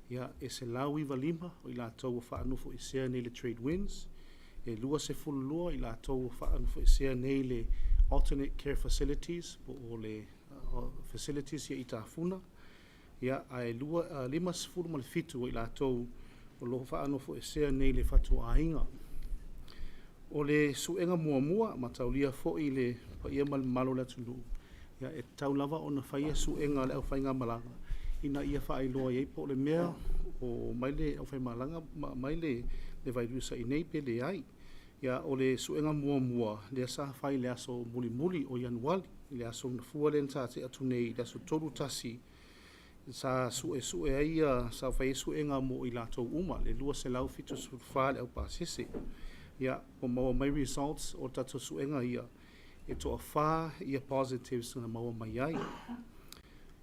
ia e se lau iwa lima o i lātou o whaanufo i sea nei le trade winds, e lua se fululua i lātou o whaanufo i sea nei le alternate care facilities o le facilities ia i tāwhuna, ia ai lima se fulu ma le fitu o i lātou o lo whaanufo i sea nei le whatu ainga. O le suenga mua ma taulia fo i le pa ia malo le tulu. Ia e tau lava o na whaia suenga le au whainga malanga. Ina ia wha ailoa iei po le mea o maile au whai malanga, maile le vairusa i nei pe le ai. Ia o le suenga mua le sa whai le aso muli o Januari. Le aso na fua le nta te atu nei le aso toru tasi. Sa sue ai sa whai suenga mo i lato uma. Le lua se lau fitu su whale au pasese. Ia, o maua mai results o tato suenga ia, e toa wha ia positives na maua mai ai.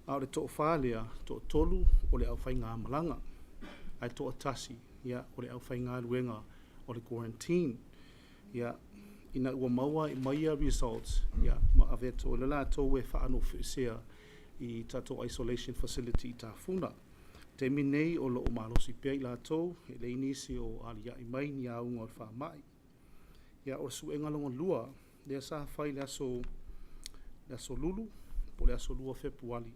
A le toa wha lea, toa tolu o le au whai ngā malanga. Ai toa tasi, ia, o le au whai ngā luenga o le quarantine. Ia, ina ua maua i maia results, ia, ma aveto le la tau e whaano whiusea i tato isolation facility i tā whuna. Te minei o lo o malosi pia i lātou, e le inisi o alia i mai ni aunga o wha mai. Ia o suenga longa lua, lea sa whai le aso lulu, po le aso lua Februari.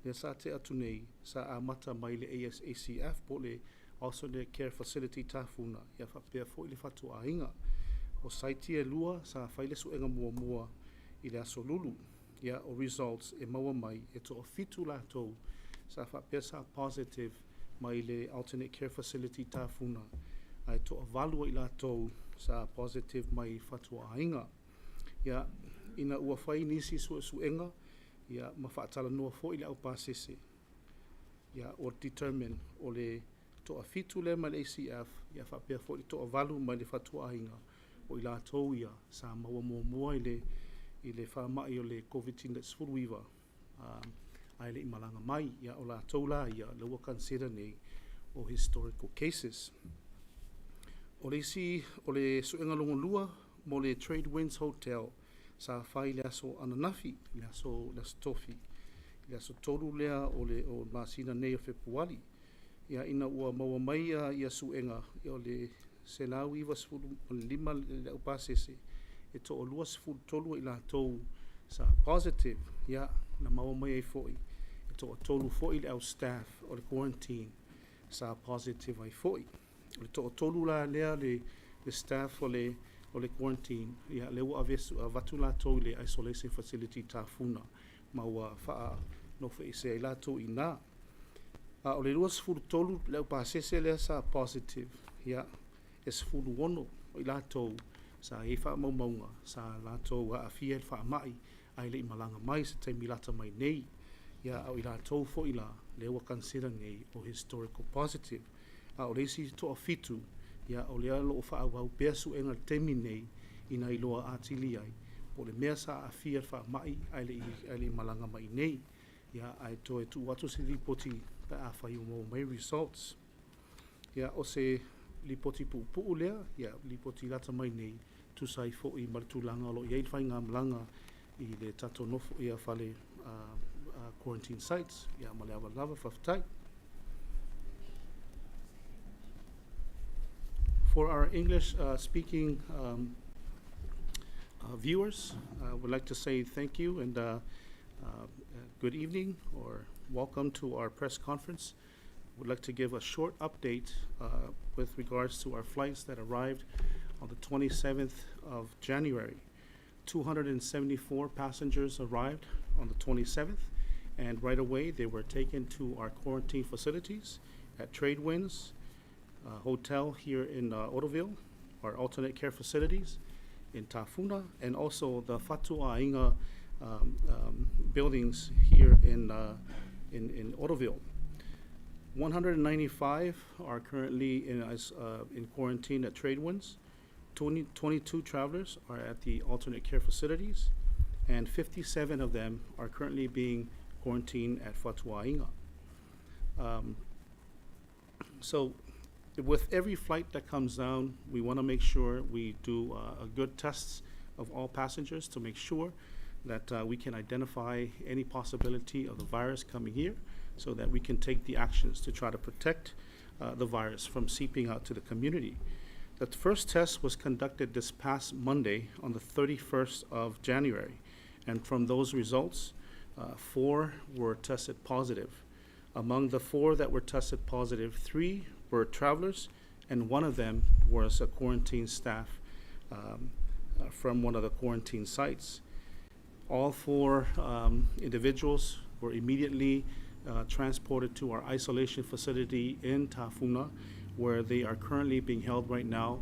Lea sa te atu nei, sa amata mai le ASACF, po le Alternate Care Facility Tafuna, ia whapea fo i le whatu a inga. O saiti e lua, sa whai le suenga mua i le aso lulu. Ia o results e maua mai, e to o fitu lātou, sa whapea sa positive mai le Alternate Care Facility Tafuna. Ai to a valua i lātou sa positive mai fatua ainga. Ia ina ua whai nisi suenga, ia ma whaatala noa fo i le au pasese. Ia o determine o le to a fitu le mai le ACF, ia whapea fo i to a valu mai le fatua ainga. O i lātou ia sa maua mua i le whamai o le COVID-19 that's full weaver. Ai le imalanga mai, ia o la taula ia le wa consider nei o historical cases. O le suenga longo lua mo le Trade Winds Hotel sa whai le aso ananafi, le aso tofi, le aso toru lea o masina nei o Februari. Ia ina ua maua mai ia suenga o le selau iwa sifuru lima le upasese e to o lua sifuru tolu i la tou sa positive, ia na maua mai ai foi. E to o tolu foi le au staff o le quarantine sa positive ai foi. Le to o tolu la lea le staff o le quarantine, ia le ua avesu vatu la tou le isolation facility tafuna ma ua faa no fe se ai la tou ina. O le lua sifuru tolu le au pasese lea sa positive, ia e sifuru ono o i la tou sa e wha maunga, sa la tou a fia e wha mai, ai le imalanga mai se te milata mai nei, ia au i la tou fo i la, le ua consider nei o historical positive. A o reisi to a fitu, ia o lea lo o wha au pea su enga temi nei, ina i loa atili ai, po le mea sa a fia e wha mai, ai le imalanga mai nei, ia ai to e tu watu se ripoti pa a whai umo mai results. Ia o se lipoti pu lea, ia lipoti lata mai nei, tu sai fo i maritulanga lo iei whai ngā malanga i le tato nofo ia whale quarantine sites, ia ma le awa lava whaftai. For our English speaking viewers, I would like to say thank you and good evening or welcome to our press conference. Would like to give a short update with regards to our flights that arrived on the 27th of January. 274 passengers arrived on the 27th, and right away they were taken to our quarantine facilities at Trade Winds Hotel here in Oroville, our alternate care facilities in Tafuna, and also the Fatua Inga buildings here in Oroville. 195 are currently in quarantine at Trade Winds. 22 travelers are at the alternate care facilities, and 57 of them are currently being quarantined at Fatua Inga. So with every flight that comes down, we want to make sure we do a good tests of all passengers to make sure that we can identify any possibility of the virus coming here so that we can take the actions to try to protect the virus from seeping out to the community. The first test was conducted this past Monday on the 31st of January, and from those results, 4 were tested positive. Among the 4 that were tested positive, 3 were travelers, and 1 of them was a quarantine staff from one of the quarantine sites. All 4 individuals were immediately transported to our isolation facility in Tafuna, where they are currently being held right now.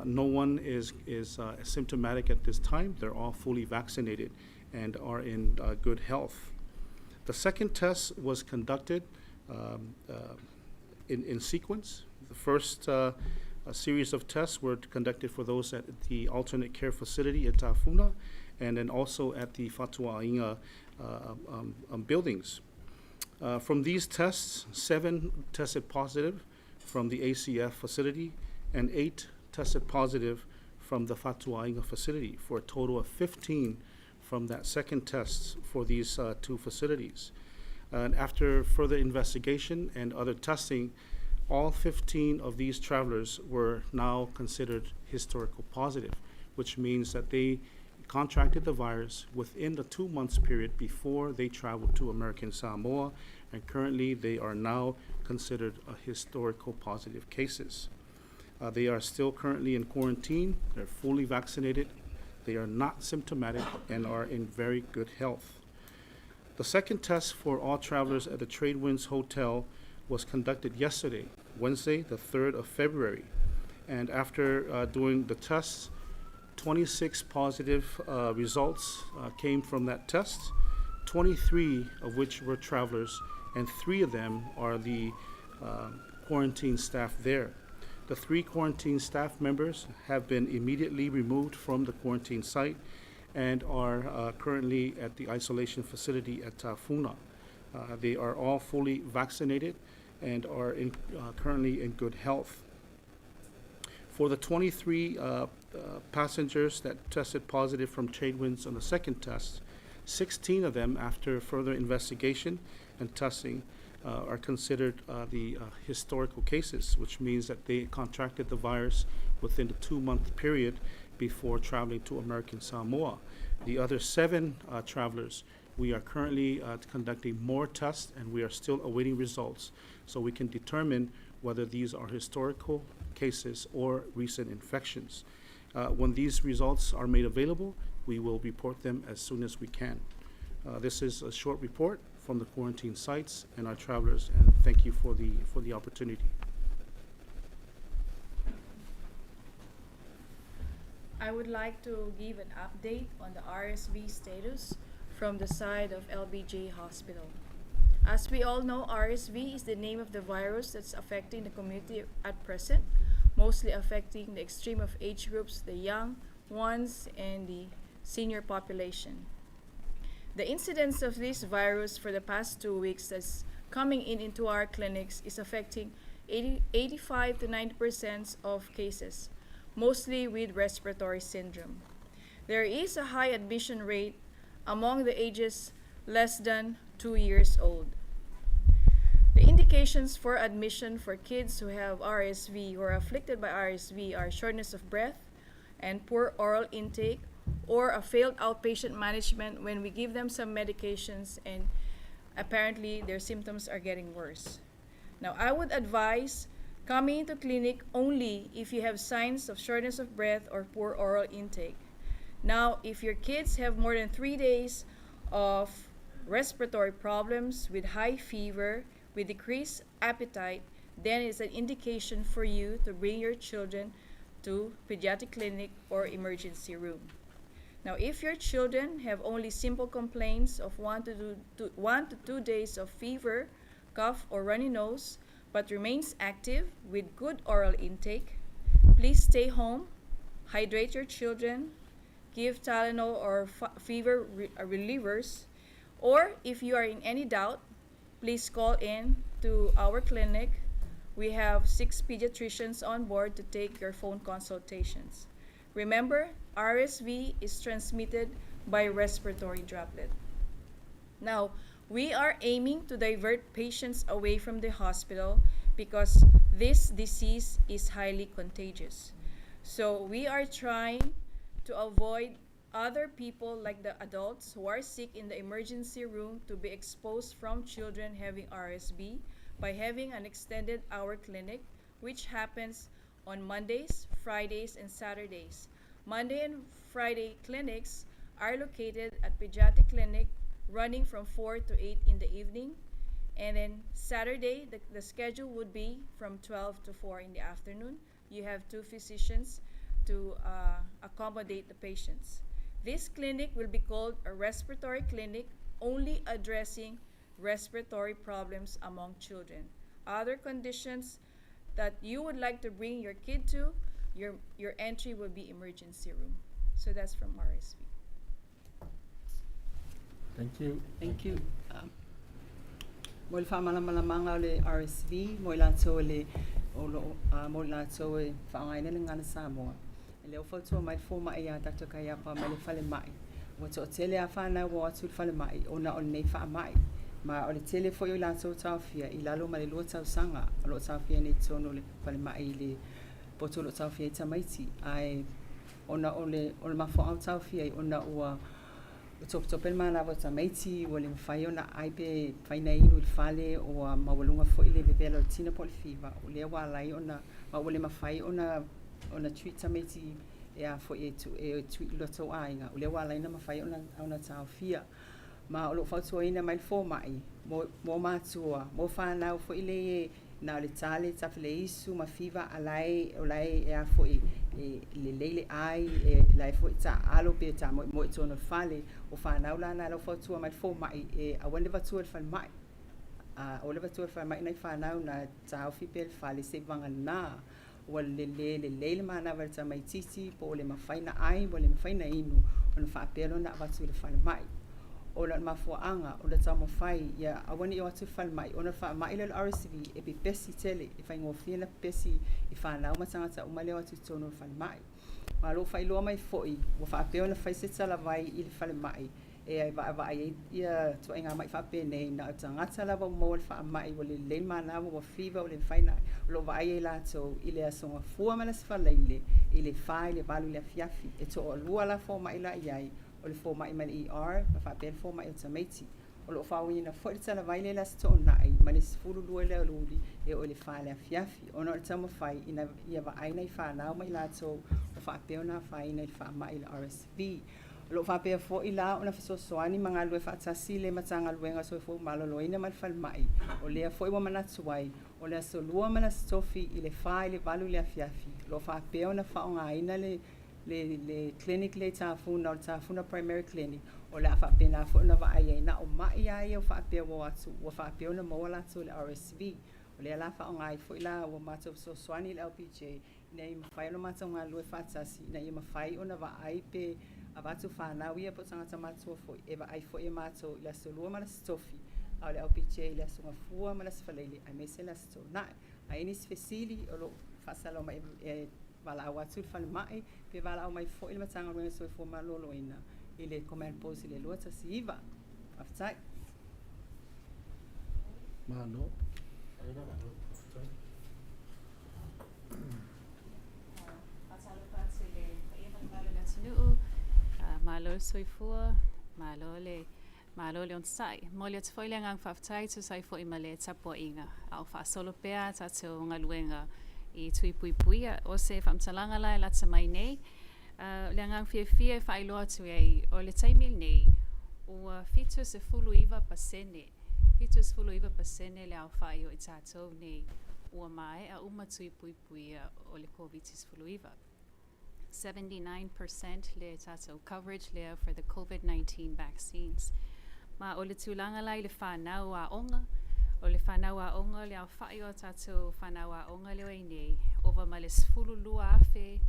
No one is symptomatic at this time. They're all fully vaccinated and are in good health. The second test was conducted in sequence. The first a series of tests were conducted for those at the alternate care facility at Tafuna, and then also at the Fatuainga buildings. From these tests, 7 tested positive from the ACF facility, and 8 tested positive from the Fatuainga facility, for a total of 15 from that second test for these 2 facilities. And after further investigation and other testing, all 15 of these travelers were now considered historical positive, which means that they contracted the virus within the 2 months period before they traveled to American Samoa, and currently they are now considered historical positive cases. They are still currently in quarantine. They're fully vaccinated. They are not symptomatic and are in very good health. The second test for all travelers at the Tradewinds Hotel was conducted yesterday, Wednesday, the 3rd of February. And after doing the tests, 26 positive results came from that test, 23 of which were travelers, and 3 of them are the quarantine staff there. The 3 quarantine staff members have been immediately removed from the quarantine site and are currently at the isolation facility at Tafuna. They are all fully vaccinated and are currently in good health. For the 23 passengers that tested positive from Tradewinds on the second test, 16 of them, after further investigation and testing, are considered the historical cases, which means that they contracted the virus within the 2-month period before traveling to American Samoa. The other 7 travelers, we are currently conducting more tests, and we are still awaiting results so we can determine whether these are historical cases or recent infections. When these results are made available, we will report them as soon as we can. This is a short report from the quarantine sites and our travelers, and thank you for the opportunity. I would like to give an update on the RSV status from the side of LBJ Hospital. As we all know, RSV is the name of the virus that's affecting the community at present, mostly affecting the extreme of age groups, the young ones, and the senior population. The incidence of this virus for the past 2 weeks that's coming into our clinics is affecting 85 to 90% of cases, mostly with respiratory syndrome. There is a high admission rate among the ages less than 2 years old. The indications for admission for kids who have RSV or are afflicted by RSV are shortness of breath and poor oral intake, or a failed outpatient management when we give them some medications and apparently their symptoms are getting worse. Now, I would advise coming into clinic only if you have signs of shortness of breath or poor oral intake. Now, if your kids have more than 3 days of respiratory problems with high fever, with decreased appetite, then it's an indication for you to bring your children to pediatric clinic or emergency room. Now, if your children have only simple complaints of 1 to 2 days of fever, cough, or runny nose, but remains active with good oral intake, please stay home, hydrate your children, give Tylenol or fever relievers, or if you are in any doubt, please call in to our clinic. We have 6 pediatricians on board to take your phone consultations. Remember, RSV is transmitted by respiratory droplet. Now, We are aiming to divert patients away from the hospital because this disease is highly contagious. So we are trying to avoid other people like the adults who are sick in the emergency room to be exposed from children having RSV by having an extended hour clinic, which happens on Mondays, Fridays, and Saturdays. Monday and Friday clinics are located at Pediatric Clinic, running from 4 to 8 in the evening. And then Saturday, the schedule would be from 12 to 4 in the afternoon. You have 2 physicians to accommodate the patients. This clinic will be called a respiratory clinic, only addressing respiratory problems among children. Other conditions that you would like to bring your kid to, your entry will be emergency room. So that's from RSV. Thank you. Thank you. Mo le whamalamalanga o le RSV, mo i lātou le mo i lātou e whaangaina le ngana Samoa. E leo whautua mai fōma e a Dr. Kaiapa mai le whale mai. Wa to tele a whanau wa atu le whale mai, ona o nei wha mai. Ma o le tele fo i lātou tauwhia, i lalo ma le lua tau sanga, o lo tauwhia nei tono le whale mai i le poto lo tauwhia i tamaiti. Ai, ona o le mafo au tauwhia i ona ua top mana wa tamaiti wa le mawhai ona ai pe whaina inu i whale o mawalunga fo i le bebela o tina po le fiva. O le walai ona, ma o le mawhai ona tweet tamaiti e a fo e tweet loto ainga. O le walai na mawhai ona tauwhia. Ma o lo whautua ina mai fo mai, mo mātua, mo whanau fo i le e na le tale tawhile isu ma fiva alai o lai e a fo i le leile ai e lai fo i ta alo pe ta mo i tono whale o whanau la na lo whautua mai fo mai e a wande watua le whale mai. O le watua le whale mai nei whanau na tau fipe le whale se vanga na o le leile mana wale ta mai titi po o le mawhaina ai o le mawhaina inu o na whaapelo na watua le whale mai. O la mafuanga o le tamo fai ia awani o atu fal mai ona fa mai le RSV e be pesi tele e fai ngofia na pesi e fa na uma tangata uma le atu tono fal mai ma lo fai lo mai foi o fa pe ona fai se tala vai i le fal mai e ai va ia to inga mai fa pe nei na tangata la va mo fa mai o le mana o fiva o le fai na lo vai la to i le asonga fua mana se fa leile i le fai le valu le fiafi e to o lua la fo mai la iai o le fōma i mani ER, ma whapea le fōma i o tamaiti. O lo whāwini na fōi tala vai le las tō nai, ma le sifuru lua le aluri e o le whāle a fiafi. O no le tamo whai ia wa aina i whānau mai la tō o whapea na whaina i whāma i le RSV. O lo whapea fō i la o na whasosoani mga lue whaatasi le matanga luenga so fō maloloina ma le whalmai. O lea fōi wa manatuai, o lea so lua mana stofi i le whā i le valu le a fiafi. Lo whapea na whaonga aina le clinic le tafuna o tafuna primary clinic o la fa pena fo na va ai na o mai ai o fa pe wo atu o fa pe ona mo la tu le RSV o le la fa ngai fo ila o mato so swani le LPJ nei ma fa no mato nga lo fa tsasi nei ma fa ona va ai pe abatu fa na wi po tsanga tamato fo e va ai fo e mato la solo ma la stofi o le LPJ la so fu ma la sfalele ai me se la sto na ai ni sfesili o lo fa salo ma wala o atu whale mai, pe wala o mai fo ili matanga ruenga soi fo malolo ina i le command post i le lua tasi iwa. Aftai. Mano. Malo soifua, malo le on sai. Mo le tfoi le ngang whaftai tu sai fo i male tapo inga. Au wha solo pea tatu ngā luenga i tui pui pui o se whamtalanga lai latsa mai nei. Le ngang fia whailoa tu ei o le taimil nei o fitus e fulu iwa pasene. Fitus fulu iwa pasene le au whai o i tātou nei ua mai a uma tui pui pui o le COVID-19 fulu iwa. 79% le tātou coverage lea for the COVID-19 vaccines. Ma o le tūlanga lai le whanau a onga, o le whanau a onga le au whai o tātou whanau a onga leo e nei, ova ma le sfulu lua afe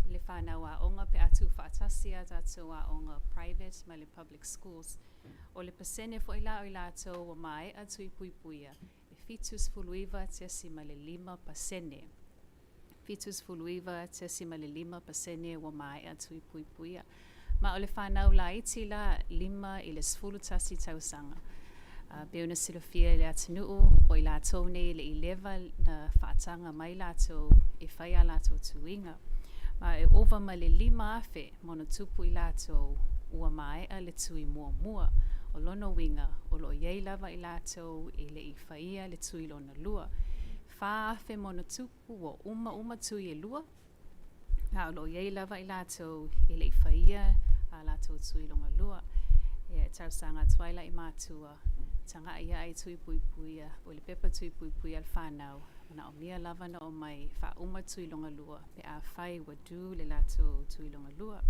le whanau a onga pe atu whaatasia tātou a onga private ma le public schools. O le pasene fo ila o ila tau o mai atu i pui puia, e fitus fuluiva tiasi ma le 5%. Fitus fuluiva tiasi ma le 5% o mai atu i pui puia. Ma o le whanau la iti la 5 i le sfulu tasi tausanga. Beuna silofia le atunuu o I lātou nei le I lewa na whaatanga mai lātou e whaia lātou tuinga. Ma e ova ma le 5 afe mono tupu I lātou ua maea le tui mua mua o lono winga o lo iei lava I lātou I le I whaia le tui lona lua. 4 afe mono tupu o uma tui e lua. O lo iei lava I lātou I le I whaia a lātou tui lona lua. Tau sanga twaila I mātua. Tanga ia ai tui pui puia, o le pepa tui pui puia al whanau. Na o mia lava na o mai wha tui longa lua, pe a whai wa du le lato tui longa lua.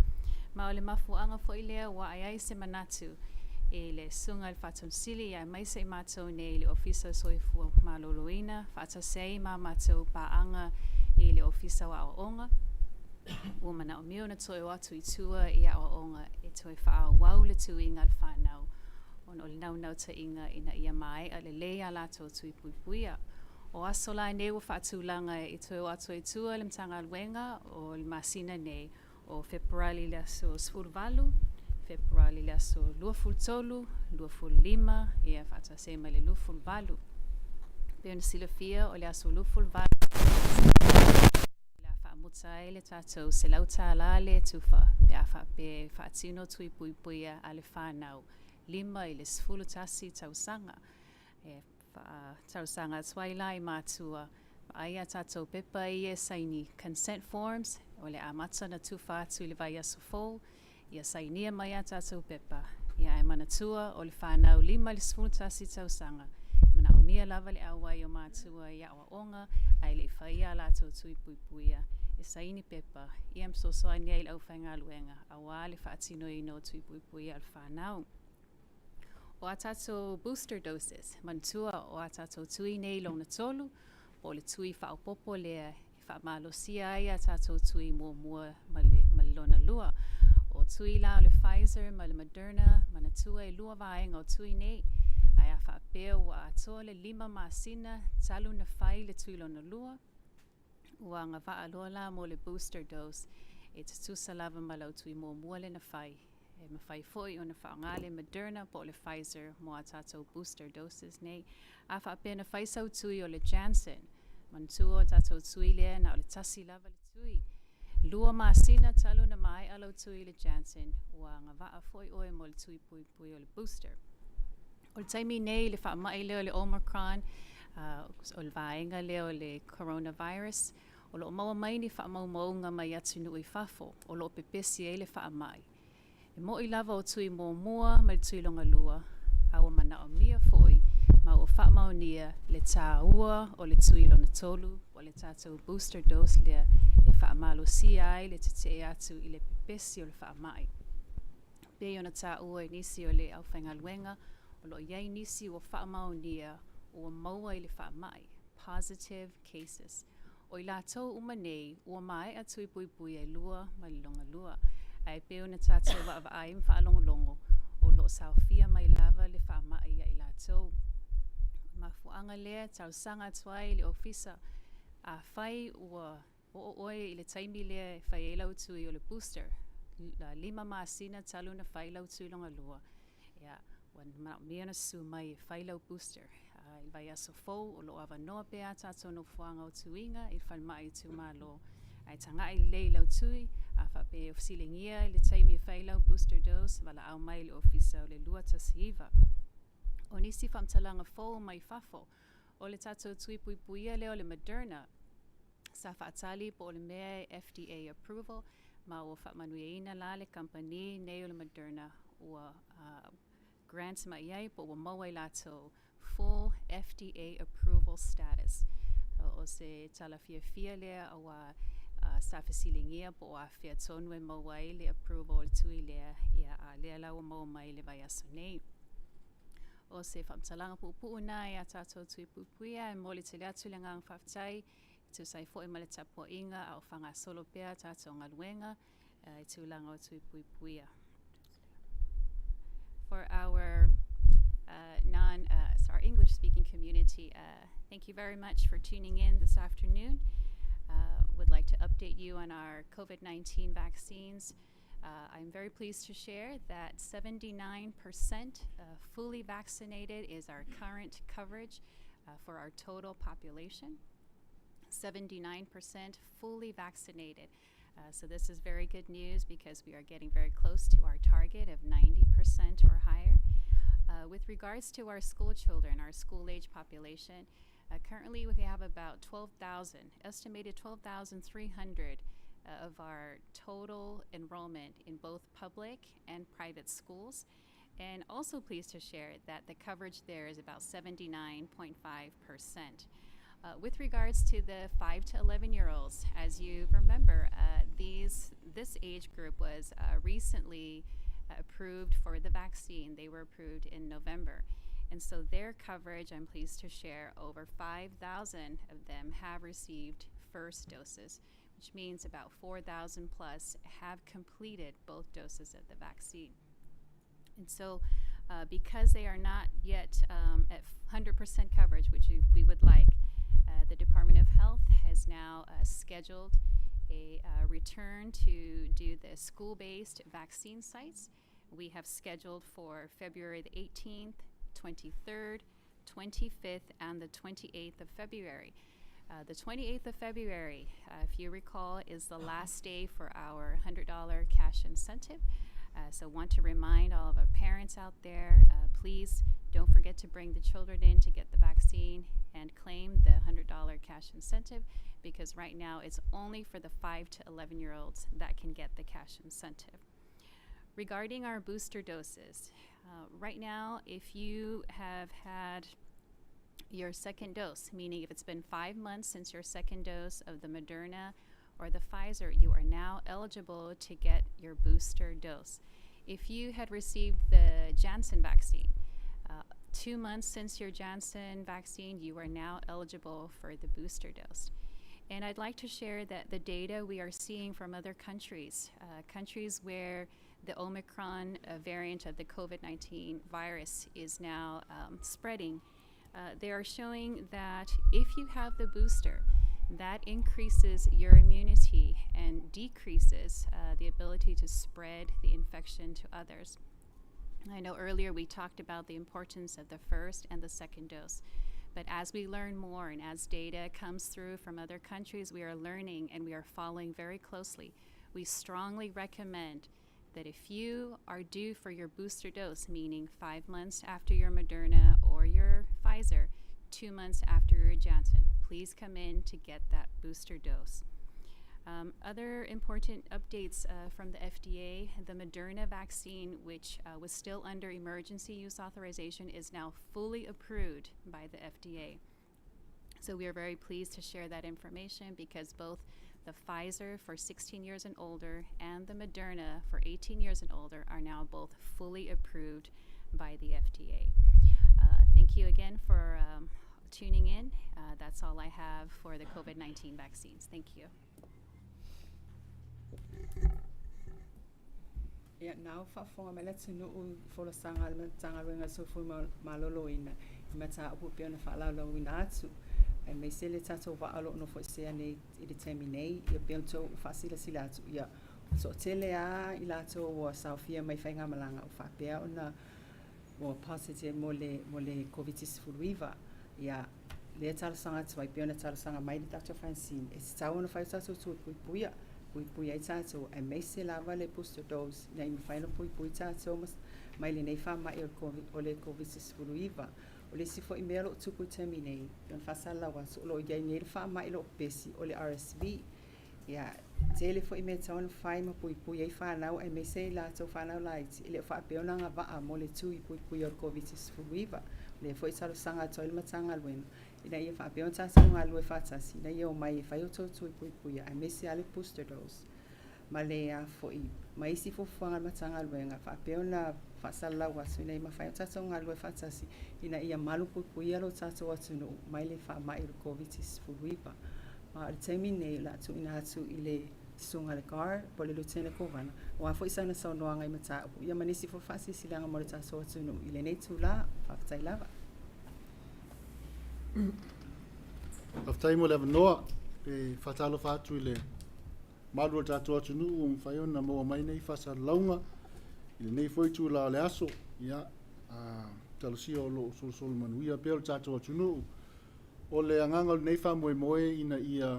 Ma o le mafuanga fo I lea wa ai se manatu e le sunga al whatonsili ai mai se mātou nei le ofisa soifua maloloina, whata sei ma mātou paanga e le ofisa wa o onga. Ua mana o mio na toi watu I tua I a o onga e toi wha wau le tui inga al whanau. O le nau ta inga ina ia mai a le lea lato tui pui puia. O aso lai nei wa whaatulanga I toi watu I tua le mtanga alwenga o le masina nei o Februari le aso sfurvalu, Februari le aso luaful tolu, luaful 5, ia whaata sema le luaful valu. Peona silofia o le aso luaful valu. La whaamuta e le tatou se lauta ala le tufa, pe a pe whaatino tui pui puia a le whanau. 5 I le sfulu tasi tausanga. Tausanga twaila I mātua. Aia tātou pepa ia saini consent forms. O le amata na tufa atu I le vai aso fōu. Ia sainia mai a tātou pepa. Ia e manatua o le whanau 5 le sfulu tasi tausanga. Mana o mia lava le awai o mātua ia o onga. Ai le whaia lātou tui pui puia. E saini pepa. Ia msosoa nia I le au whainga luenga. Awa le whaatino I no tui pui puia al whanau. O a tātou booster doses, mantua o a tātou tui nei lona tolu, o le tui whaopopo lea I whaamalosia ai a tātou tui mua ma le lona lua. O tui la o le Pfizer ma le Moderna, manatua I lua vaenga o tui nei, ai a whaapeo wa a toa le 5 masina, talu na whai le tui lona lua, ua ngā wha aloa la mo le booster dose, e tutusa lava ma lau tui mua le na whai. E mawhai foi o na whaangale Moderna po le Pfizer mo a tātou booster doses nei. A whaapea na whaisau tui o le Janssen. Mantua o tātou tui lea na o le tasi lava le tui. Lua masina talu na mai alo tui le Janssen. Ua ngā waa foi oe mo le tui pui pui o le booster. O le taimi nei le whaamai leo le Omicron. O le vaenga leo le coronavirus. O lo maua mai ni whaamau mai atu nui whafo. O lo pepesi e le whaamai. E mo I lava o tui mua ma le tui longa lua, awa mana o mia foi, ma o whaamaunia le tā ua o le tui lona tolu, o le tātou booster dose lea e whaamalo si ai le te atu I le pepesi o le whaamai. Pei ona tā ua I nisi o le au whainga luenga, o lo iei nisi o whaamaunia o maua I le whaamai, positive cases. O I lātou umanei, ua mai atu I pui pui e lua ma le longa lua. Ai peo na tātou wa ai mwhaalongolongo o lo saofia mai lava le whaamai ia I lātou. Mafuanga lea tau sanga tuai le ofisa a whai ua o oe I le taimi lea e whai e lau tui o le booster. La 5 masina talu na whai lau tui longa lua. Ia, wan mea na su mai e whai lau booster. I vai aso fou o lo awa noa pea tātou no fuanga o tuinga I whanmai tu malo. Ai tanga I lei lau tui, a whape o silingia I le taimi e whai lau booster dose, wala au mai le ofisa o le lua tasiiva. O nisi whamtalanga fōu mai whafo, o le tātou tui pui puia leo le Moderna, sa whaatali po o le mea FDA approval, ma o whaamanuia la le company nei o le Moderna, ua grants mai iai po o maua I lātou full FDA approval status. O se talafia fia lea awa sa fasilingia po a fia tonwe mawai le approval tui lea ia a lea lau mau mai le vai aso nei. O se whamtalanga pupu nai a tātou tui pupuia e moli te lea tui le ngang whaftai tu sai fo I male tapo inga a o whanga solo pea tātou ngaluenga I tu langa o tui pupuia. For our our English-speaking community, thank you very much for tuning in this afternoon. Would like to update you on our COVID-19 vaccines. I'm very pleased to share that 79% fully vaccinated is our current coverage for our total population. 79% fully vaccinated. So this is very good news because we are getting very close to our target of 90% or higher. With regards to our school children, our school-age population, currently we have about 12,000, estimated 12,300 of our total enrollment in both public and private schools. And also pleased to share that the coverage there is about 79.5%. With regards to the 5 to 11-year-olds, as you remember, this age group was recently approved for the vaccine. They were approved in November. And so their coverage, I'm pleased to share, over 5,000 of them have received first doses, which means about 4,000 plus have completed both doses of the vaccine. And so because they are not yet at 100% coverage, which we would like, the Department of Health has now scheduled a return to do the school-based vaccine sites. We have scheduled for February the 18th, 23rd, 25th, and the 28th of February. The 28th of February, if you recall, is the last day for our $100 cash incentive. So want to remind all of our parents out there, please don't forget to bring the children in to get the vaccine and claim the $100 cash incentive, because right now it's only for the 5 to 11-year-olds that can get the cash incentive. Regarding our booster doses, right now, if you have had your second dose, meaning if it's been 5 months since your second dose of the Moderna or the Pfizer, you are now eligible to get your booster dose. If you had received the Janssen vaccine, 2 months since your Janssen vaccine, you are now eligible for the booster dose. And I'd like to share that the data we are seeing from other countries, countries where the Omicron variant of the COVID-19 virus is now spreading, they are showing that if you have the booster, that increases your immunity and decreases the ability to spread the infection to others. I know earlier we talked about the importance of the first and the second dose, but as we learn more and as data comes through from other countries, we are learning and we are following very closely. We strongly recommend that if you are due for your booster dose, meaning 5 months after your Moderna or your Pfizer, 2 months after your Janssen, please come in to get that booster dose. Other important updates from the FDA, the Moderna vaccine, which was still under emergency use authorization, is now fully approved by the FDA. So we are very pleased to share that information because both the Pfizer for 16 years and older and the Moderna for 18 years and older are now both fully approved by the FDA. Thank you again for tuning in. That's all I have for the COVID-19 vaccines. Thank you. Yeah, now for me, let's know for the sangal so for malolo in meta upion falalo winatsu. And may say let's over a lot of say determine your bento facility latu. Yeah, so telea ilato was Sophia my finger malanga of Fabia on more positive mole COVID fluiva. Yeah, later sangat my pionetal sanga my Dr. Francine. It's town of 5 to puya. Puya tato and may say lava le booster dose. Name final puya tato my linefa my ole COVID fluiva. Ole si fo email to terminate. Yon fasala was lo gain fa my lo besi ole RSV. Yeah, daily for email town 5 puya fa now and may say lato final light. Ile fa peonanga va mole 2 puya COVID fluiva. Le foi salo sanga toil matanga wen ina ye fa peon sa sanga lo fatasi na ye o mai fa yo to puya a mesi ale booster dose malea foi mai si fo fanga matanga wen fa peon na fa sala was ina ma fa yo sa sanga lo fatasi ina ia malu puya lo sa to watu no mai le fa mai COVID fuipa ma termine la to ina to ile sunga le car pole lo tene ko vana wa foi sana sa no ngai mata ia manisi fo fasi silanga mo ta so watu no ile ne tula fa tai lava. Of time will have no fatalo fatu ile malu tātou atunu o mwhaiona mo mai nei whasa launga i le nei foi tū la le aso ia talosia o lo sol manuia pēl tātou atunu o le anganga nei wha moe moe ina ia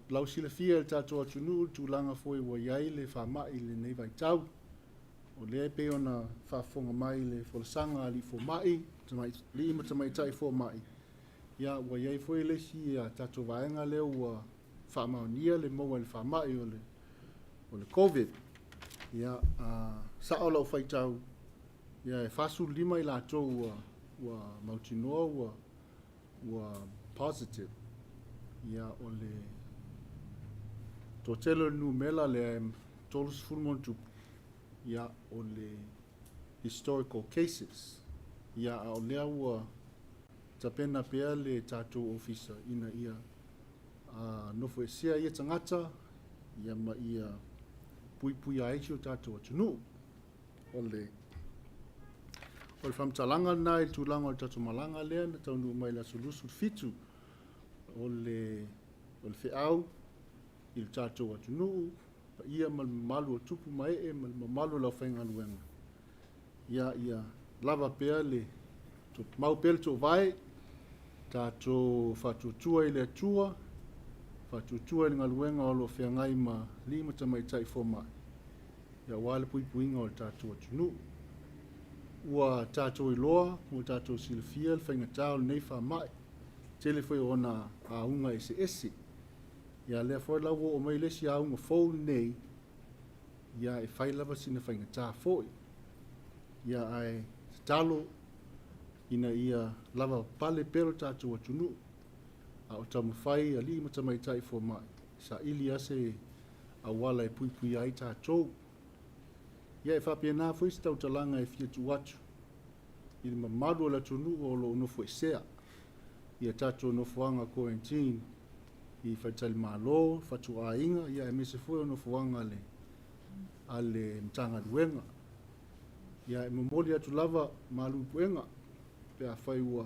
lausila fia le tātou atunu tūlanga foi wa iai le wha mai le nei vai tau o le pe ona whafonga mai le folasanga li fo mai li ima tamai tai fo mai ia wa iai foi le si ia tātou vaenga leo wa whaamaunia le moa le wha mai o le COVID ia sa o lau whaitau ia e whasu lima i lātou wa mautinoa wa positive ia o le tō telo nu mela le tolus fulmon tupu ia o le historical cases ia o lea ua tapena pea le tātou ofisa ina ia nofo e sea ia tangata ia ma ia pui a echi o tātou atunu o le whamtalanga na i tūlanga o le tātou malanga lea na taunu mai la solusu fitu o le whiau i le tātou atunu pa ia mal malu o tupu mai e mal malu lau whainga luenga ia lava pea le mau pele tō vai tātou whatutua i le atua whatutua i ngā luenga o lo whiangai ma lima tamai tai fo mai ia wale puinga o le tātou atunu ua tātou i loa mo tātou silafia le whainga tāo nei wha mai tele foi ona aunga ese ia lea foi lau o mai lesi aunga fou nei ia e whai lava sina whainga tā foi ia ai talo ina ia lava pale pero tātou atunu a o tamu whai a li mata mai tai fo mai sa ili ase a wala e pui ai tātou ia e whapia nā foi stau talanga e fia tu atu i le mamadu o la tunu o lo nofo e sea ia tātou nofoanga quarantine i whaitali malo, whatu a inga, ia e mese foi o nofoanga ale mtanga duenga. Ia e mamoli atu lava malu puenga, pe a whai ua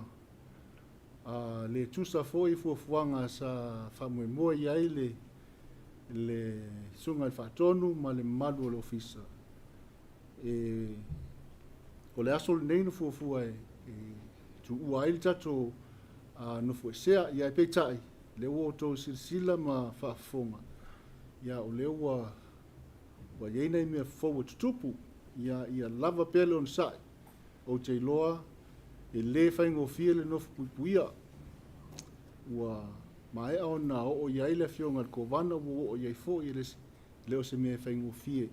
le tusa foi fuafuanga sa whamue moa iai le sunga i whatonu ma le malu o le ofisa. O le aso le neino fuafua tu ua ili tatou nofo e sea ia e peitai le ua o tou silasila ma whaafonga ia o le ua ieina i mea fau tutupu ia lava pele on sai o te iloa e le whaingofia le nofo puipuia ua mai ona o iai le fionga le kovana ua o iai fo i leo se mea whaingofia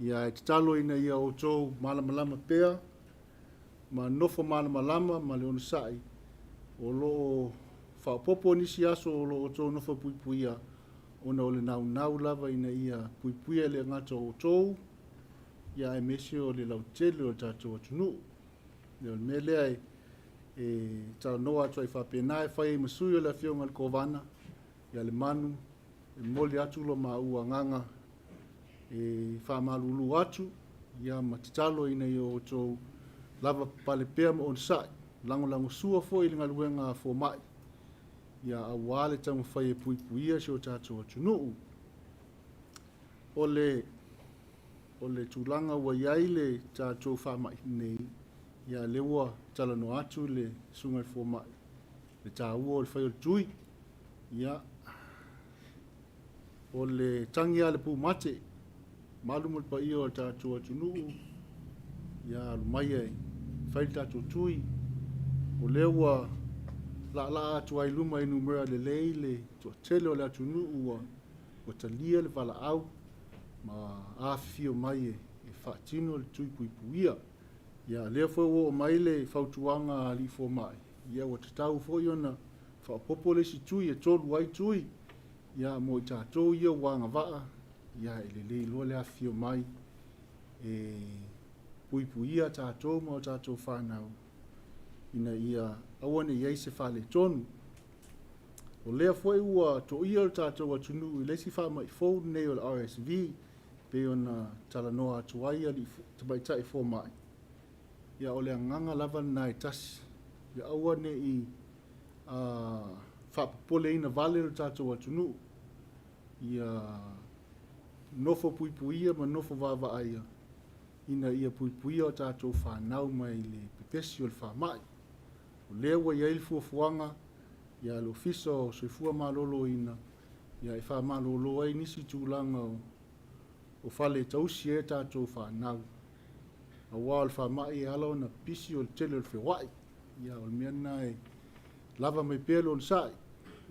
ia e talo ina ia o tou malamalama pea ma nofo malamalama ma le on sai o lo whaopopo nisi aso o lo o tō nofa puipuia ona o le nau lava ina ia puipuia le ngata o tō ia e mesi o le lau tele o tātou atunu le o me lea e tau noa atu ai whapena e whai masui o le fionga le kovana ia le manu e moli atu lo ma ua nganga e whamalulu atu ia matitalo ina i o tō lava pale pea ma on sai lango sua fo i le galuega fo mai ia auā le taumafai e puipuia se o tatou atunuu o le tulaga ua iai le tatou faamaʻi nei ia le ua talanoa atu le suga i fo mai le tāua o le fai o le tui ia o le tagi a le pumate malu mo le paia o le tatou atunuu ia alumai ai fai le tatou tui o le ua la atu ai luma i numera lelei le tuatele o le atunuu ua talia le valaau ma afio mai e faatino le tui puipuia ia lea foi ua o mai le fautuaga alii fo mai ia ua tatau foi ona faapopo lesi tui e tolu ai tui ia mo i tatou ia ua agavaa ia e lelei loa le afio mai e puipuia tatou ma o tatou fanau ina ia auana iai se faletonu o lea foi ua toʻia o le tatou atunuu i lesi faamaʻifou lenei o le RSV pe ona talanoa atu ai alii tamaitaʻi fomaʻi ia o le agaga lava lenā e tasi ia aua neʻi faapopole ina vale o le tatou atunuu ia nofo puipuia ma nofo vavaaia ina ia puipuia o tātou whanau mai le pepesi o le whamai. O lea ua iai le fuafuanga ia le ofisa o soifua malolo ina ia e whamalolo ai nisi tūlanga o whale tausi e tātou whanau. A wā o le whamai e ala o na pisi o le tele o le whewai ia o le meana e lava mai pēlo le sai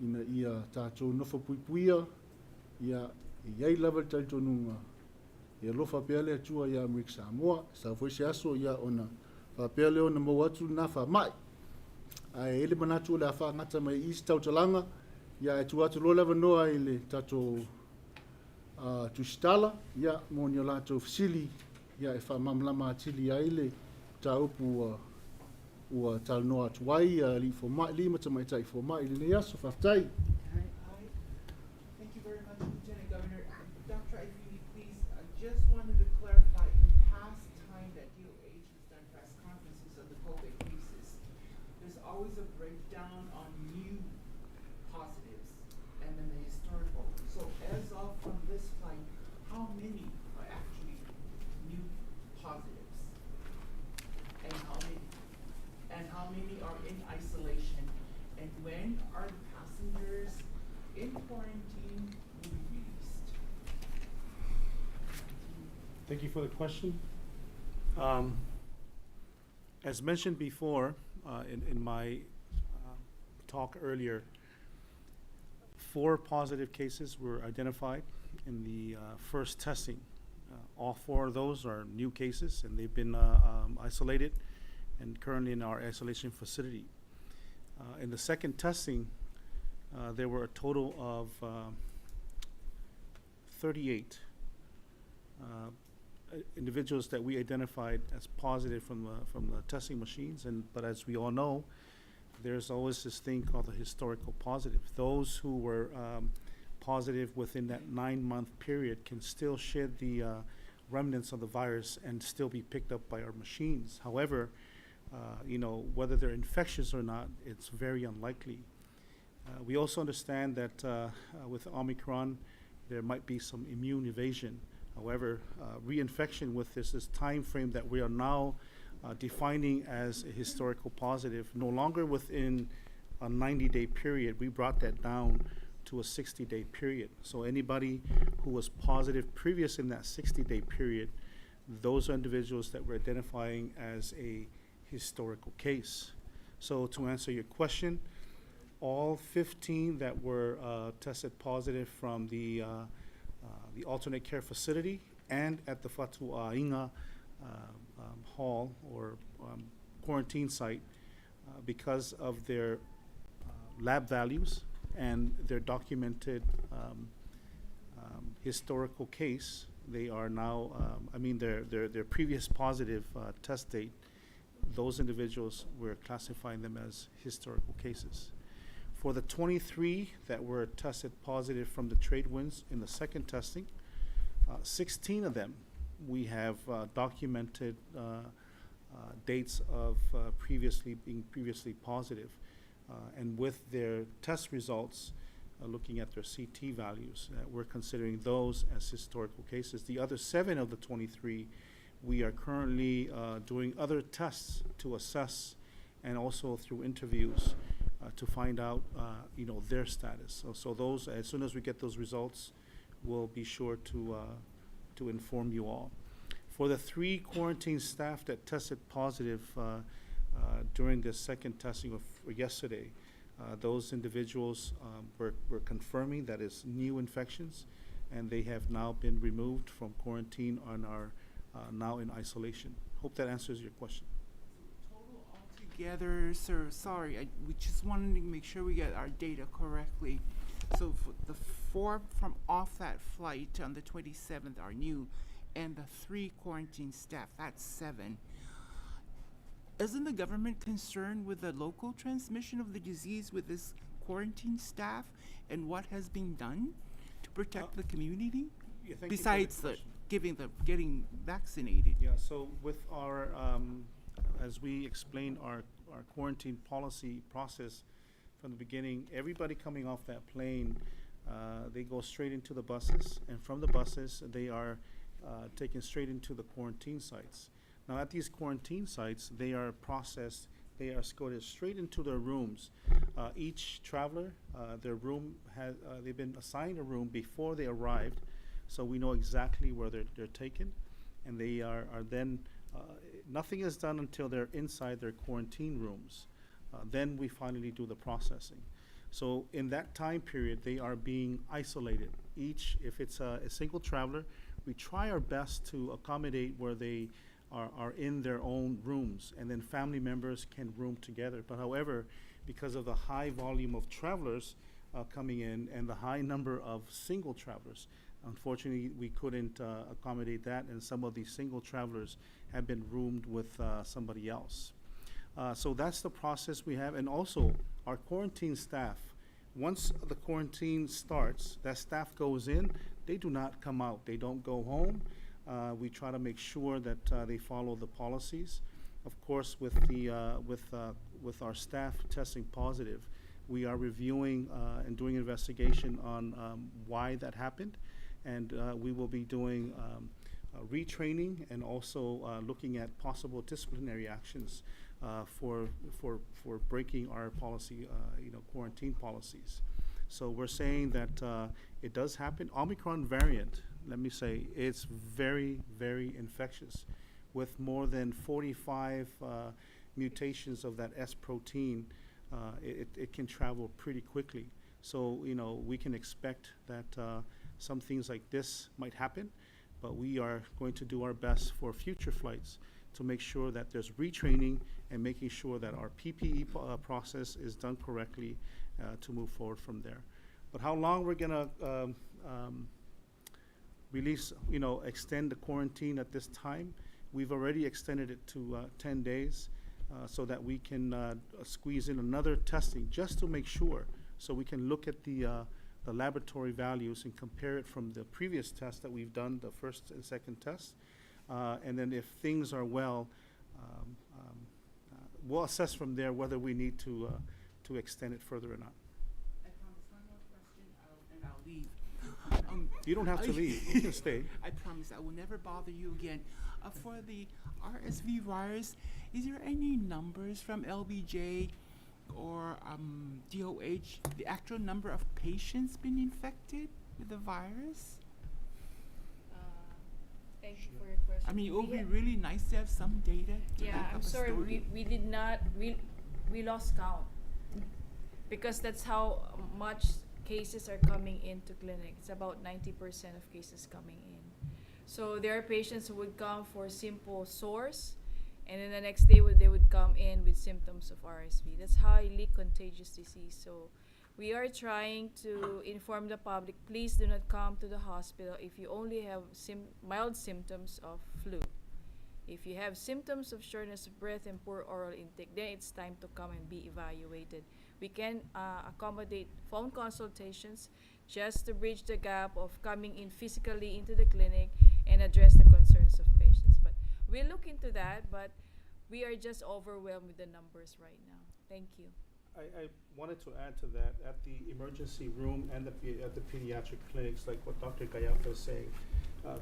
ina ia tātou nofo puipuia ia iai lava le talitonunga ia lofa pea le atua ia Amerika Samoa sa foi se aso ia ona fa pea le ona mau atu na whamai ai ele manatu le afa ngata mai isi tautalanga ia e tuatu lo leva noa i le tātou tusitala ia mo ni o lātou fasili ia e whamamlama atili ai le taupu ua talanoa atu ai li fomai li matamai tai fomai li le aso whaftai. Thank you very much, Lieutenant Governor. Dr. Ivy, please, I just wanted to clarify, in past time that DOH has done press conferences on the COVID cases, there's always a breakdown on new positives and then the historical. So as of from this flight, how many are actually new positives? And how many are in isolation? And when are the passengers in quarantine will be released? Thank you for the question. As mentioned before in my talk earlier, 4 positive cases were identified in the first testing. All 4 of those are new cases, and they've been isolated and currently in our isolation facility. In the second testing, there were a total of 38 individuals that we identified as positive from the testing machines. But as we all know, there's always this thing called the historical positive. Those who were positive within that 9-month period can still shed the remnants of the virus and still be picked up by our machines. However, whether they're infectious or not, it's very unlikely. We also understand that with Omicron, there might be some immune evasion. However, reinfection with this time frame that we are now defining as a historical positive, no longer within a 90-day period, we brought that down to a 60-day period. So anybody who was positive previous in that 60-day period, those are individuals that we're identifying as a historical case. So to answer your question, all 15 that were tested positive from the alternate care facility and at the Fatu'ainga hall or quarantine site, because of their lab values and their documented historical case, they are now, their previous positive test date, those individuals, we're classifying them as historical cases. For the 23 that were tested positive from the trade winds in the second testing, 16 of them we have documented dates of being previously positive. And with their test results, looking at their CT values, we're considering those as historical cases. The other 7 of the 23, we are currently doing other tests to assess, and also through interviews to find out, their status. So those, as soon as we get those results, we'll be sure to inform you all. For the 3 quarantine staff that tested positive during the second testing of yesterday, those individuals we're confirming that is new infections, and they have now been removed from quarantine and are now in isolation. Hope that answers your question. Total altogether, sir, sorry, we just wanted to make sure we get our data correctly. So for the 4 from off that flight on the 27th are new, and the 3 quarantine staff, that's 7. Isn't the government concerned with the local transmission of the disease with this quarantine staff, and what has been done to protect the community? Yeah, thank you for the besides question. getting vaccinated? Yeah, so with our, as we explained our quarantine policy process from the beginning, everybody coming off that plane They go straight into the buses, and from the buses, they are taken straight into the quarantine sites. Now, at these quarantine sites, they are processed, they are escorted straight into their rooms. Each traveler, their room has, they've been assigned a room before they arrived, so we know exactly where they're taken, and they are then, nothing is done until they're inside their quarantine rooms. Then we finally do the processing. So in that time period, they are being isolated. Each, if it's a single traveler, we try our best to accommodate where they are in their own rooms, and then family members can room together. But however, because of the high volume of travelers coming in and the high number of single travelers, unfortunately, we couldn't accommodate that, and some of these single travelers have been roomed with somebody else. So that's the process we have, and also our quarantine staff. Once the quarantine starts, that staff goes in, they do not come out, they don't go home. We try to make sure that they follow the policies. Of course, with our staff testing positive, we are reviewing and doing investigation on why that happened, and we will be doing retraining and also looking at possible disciplinary actions for breaking our policy, quarantine policies. So we're saying that it does happen. Omicron variant, let me say, it's very, very infectious. With more than 45 mutations of that S protein, it can travel pretty quickly. So, we can expect that some things like this might happen, but we are going to do our best for future flights to make sure that there's retraining and making sure that our PPE process is done correctly to move forward from there. But how long we're gonna extend the quarantine at this time, we've already extended it to 10 days so that we can squeeze in another testing just to make sure, so we can look at the laboratory values and compare it from the previous test that we've done, the first and second test. And then if things are well, we'll assess from there whether we need to extend it further or not. I promise one more question, and I'll leave. You don't have to leave. You can stay. I promise I will never bother you again. For the RSV virus, is there any numbers from LBJ or DOH, the actual number of patients been infected with the virus? Thank you for your question. I mean, it would be really nice to have some data to Yeah, back I'm up a sorry, story. we did not, we lost count. Because that's how much cases are coming into clinic. It's about 90% of cases coming in. So there are patients who would come for simple sores, and then the next day they would come in with symptoms of RSV. That's highly contagious disease. So we are trying to inform the public, please do not come to the hospital if you only have mild symptoms of flu. If you have symptoms of shortness of breath and poor oral intake, then it's time to come and be evaluated. We can accommodate phone consultations just to bridge the gap of coming in physically into the clinic and address the concerns of patients. But we'll look into that, but we are just overwhelmed with the numbers right now. Thank you. I wanted to add to that, at the emergency room and at the pediatric clinics, like what Dr. Gayapa is saying,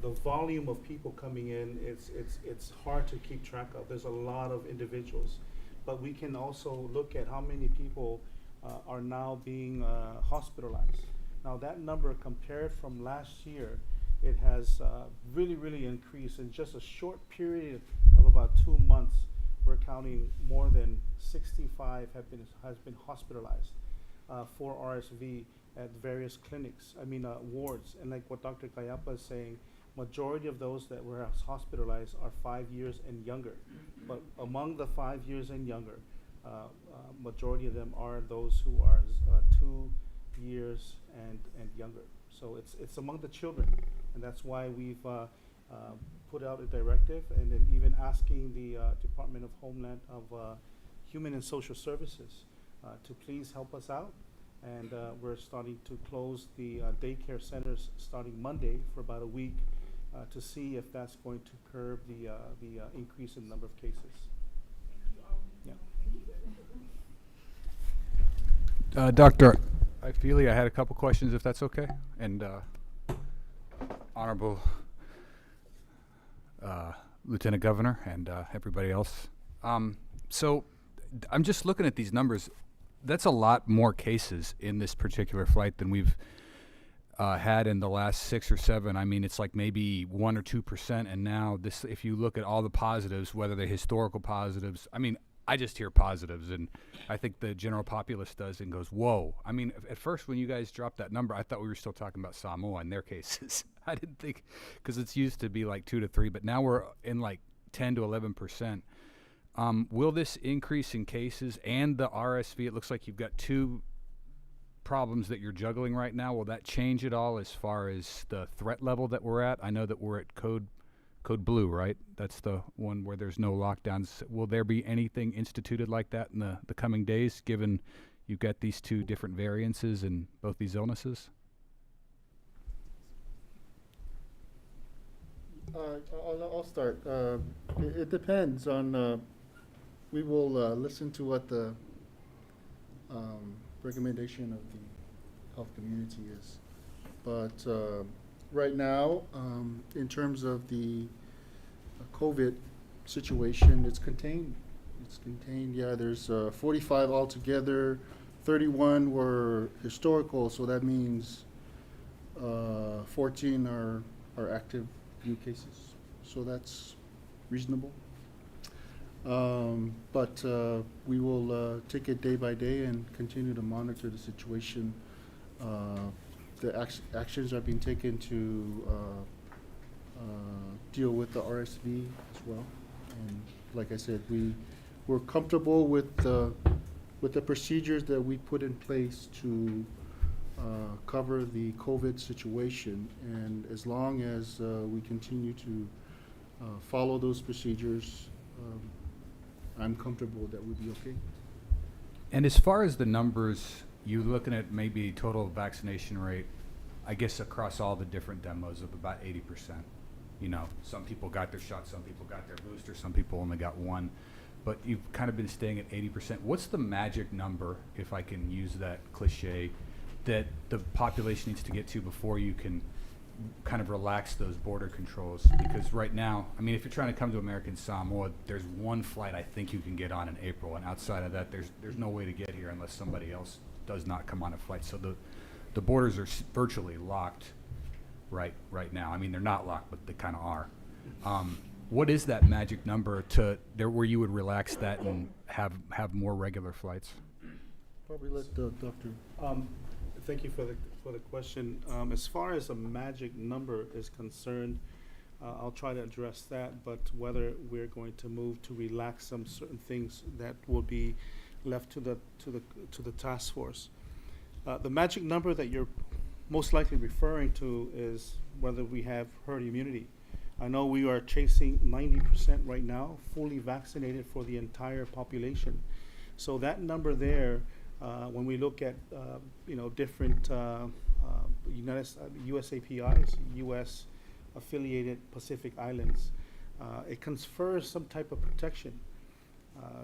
the volume of people coming in, it's hard to keep track of. There's a lot of individuals, but we can also look at how many people are now being hospitalized. Now that number compared from last year, it has really, really increased in just a short period of about 2 months. We're counting more than 65 has been hospitalized for RSV at various clinics, wards. And like what Dr. Kayapa is saying, majority of those that were hospitalized are 5 years and younger. But among the 5 years and younger, majority of them are those who are 2 years and younger. So it's among the children, and that's why we've put out a directive, and then even asking the Department of Human and Social Services to please help us out. And we're starting to close the daycare centers starting Monday for about a week to see if that's going to curb the increase in number of cases. Thank you all. Yeah. Thank you. Doctor, I feel I had a couple questions, if that's okay, and Honorable Lieutenant Governor and everybody else. So I'm just looking at these numbers. That's a lot more cases in this particular flight than we've had in the last 6 or 7. I mean, it's like maybe 1 or 2%, and now this. If you look at all the positives, whether they're historical positives, I mean, I just hear positives, and I think the general populace does and goes, whoa. I mean, at first when you guys dropped that number, I thought we were still talking about Samoa and their cases. I didn't think, because it's used to be like 2 to 3, but now we're in like 10 to 11%. Will this increase in cases and the RSV? It looks like you've got 2 problems that you're juggling right now. Will that change at all as far as the threat level that we're at? I know that we're at code blue, right? That's the one where there's no lockdowns. Will there be anything instituted like that in the coming days, given you've got these 2 different variances in both these illnesses? I'll start. It depends on. We will listen to what the recommendation of the health community is, but right now, in terms of the COVID situation, it's contained. It's contained. Yeah, there's 45 altogether. 31 were historical, so that means 14 are active new cases. So that's reasonable. But we will take it day by day and continue to monitor the situation. The actions are being taken to deal with the RSV as well. And like I said, we're comfortable with the procedures that we put in place to cover the COVID situation. And as long as we continue to follow those procedures, I'm comfortable that we'll be okay. And as far as the numbers, you looking at maybe total vaccination rate, I guess across all the different demos of about 80%. You know, some people got their shot, some people got their booster, some people only got 1. But you've kind of been staying at 80%. What's the magic number, if I can use that cliche, that the population needs to get to before you can kind of relax those border controls? Because right now, I mean, if you're trying to come to American Samoa, there's 1 flight I think you can get on in April, and outside of that, there's no way to get here unless somebody else does not come on a flight. So the borders are virtually locked right now. I mean, they're not locked, but they kind of are. What is that magic number to there where you would relax that and have more regular flights? Probably let the doctor. Thank you for the question. As far as a magic number is concerned, I'll try to address that. But whether we're going to move to relax some certain things, that will be left to the task force. The magic number that you're most likely referring to is whether we have herd immunity. I know we are chasing 90% right now, fully vaccinated for the entire population. So that number there, when we look at different U.S. APIs, U.S. affiliated Pacific Islands, it confers some type of protection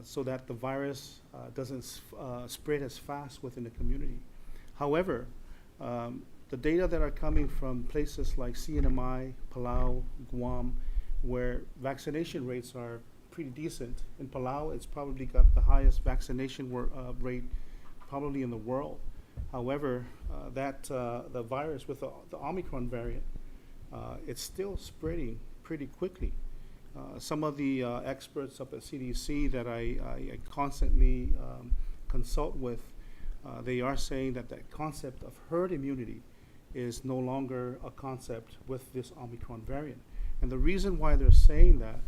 so that the virus doesn't spread as fast within the community. However, the data that are coming from places like CNMI, Palau, Guam, where vaccination rates are pretty decent. In Palau, it's probably got the highest vaccination rate probably in the world. However, the virus with the Omicron variant, it's still spreading pretty quickly. Some of the experts up at CDC that I constantly consult with, they are saying that concept of herd immunity is no longer a concept with this Omicron variant. And the reason why they're saying that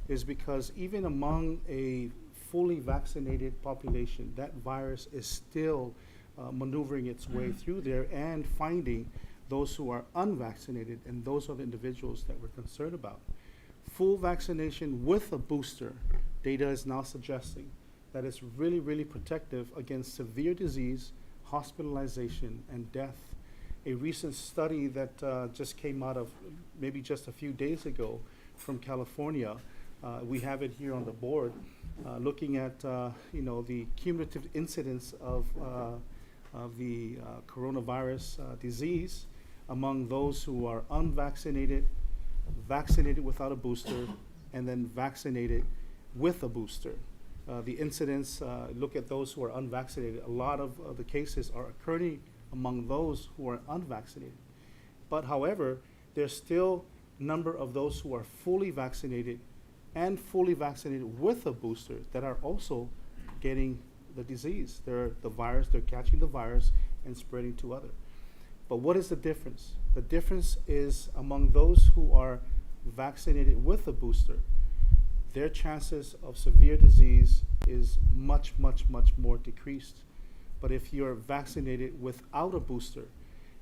is because even among a fully vaccinated population, that virus is still maneuvering its way through there and finding those who are unvaccinated, and those are the individuals that we're concerned about. Full vaccination with a booster, data is now suggesting that it's really, really protective against severe disease, hospitalization, and death. A recent study that just came out of maybe just a few days ago from California, we have it here on the board, looking at the cumulative incidence of of the coronavirus disease among those who are unvaccinated, vaccinated without a booster, and then vaccinated with a booster. The incidence, look at those who are unvaccinated. A lot of the cases are occurring among those who are unvaccinated. But however, there's still a number of those who are fully vaccinated and fully vaccinated with a booster that are also getting the disease. They're catching the virus and spreading to others. But what is the difference? The difference is among those who are vaccinated with a booster, their chances of severe disease is much, much, much more decreased. But if you're vaccinated without a booster,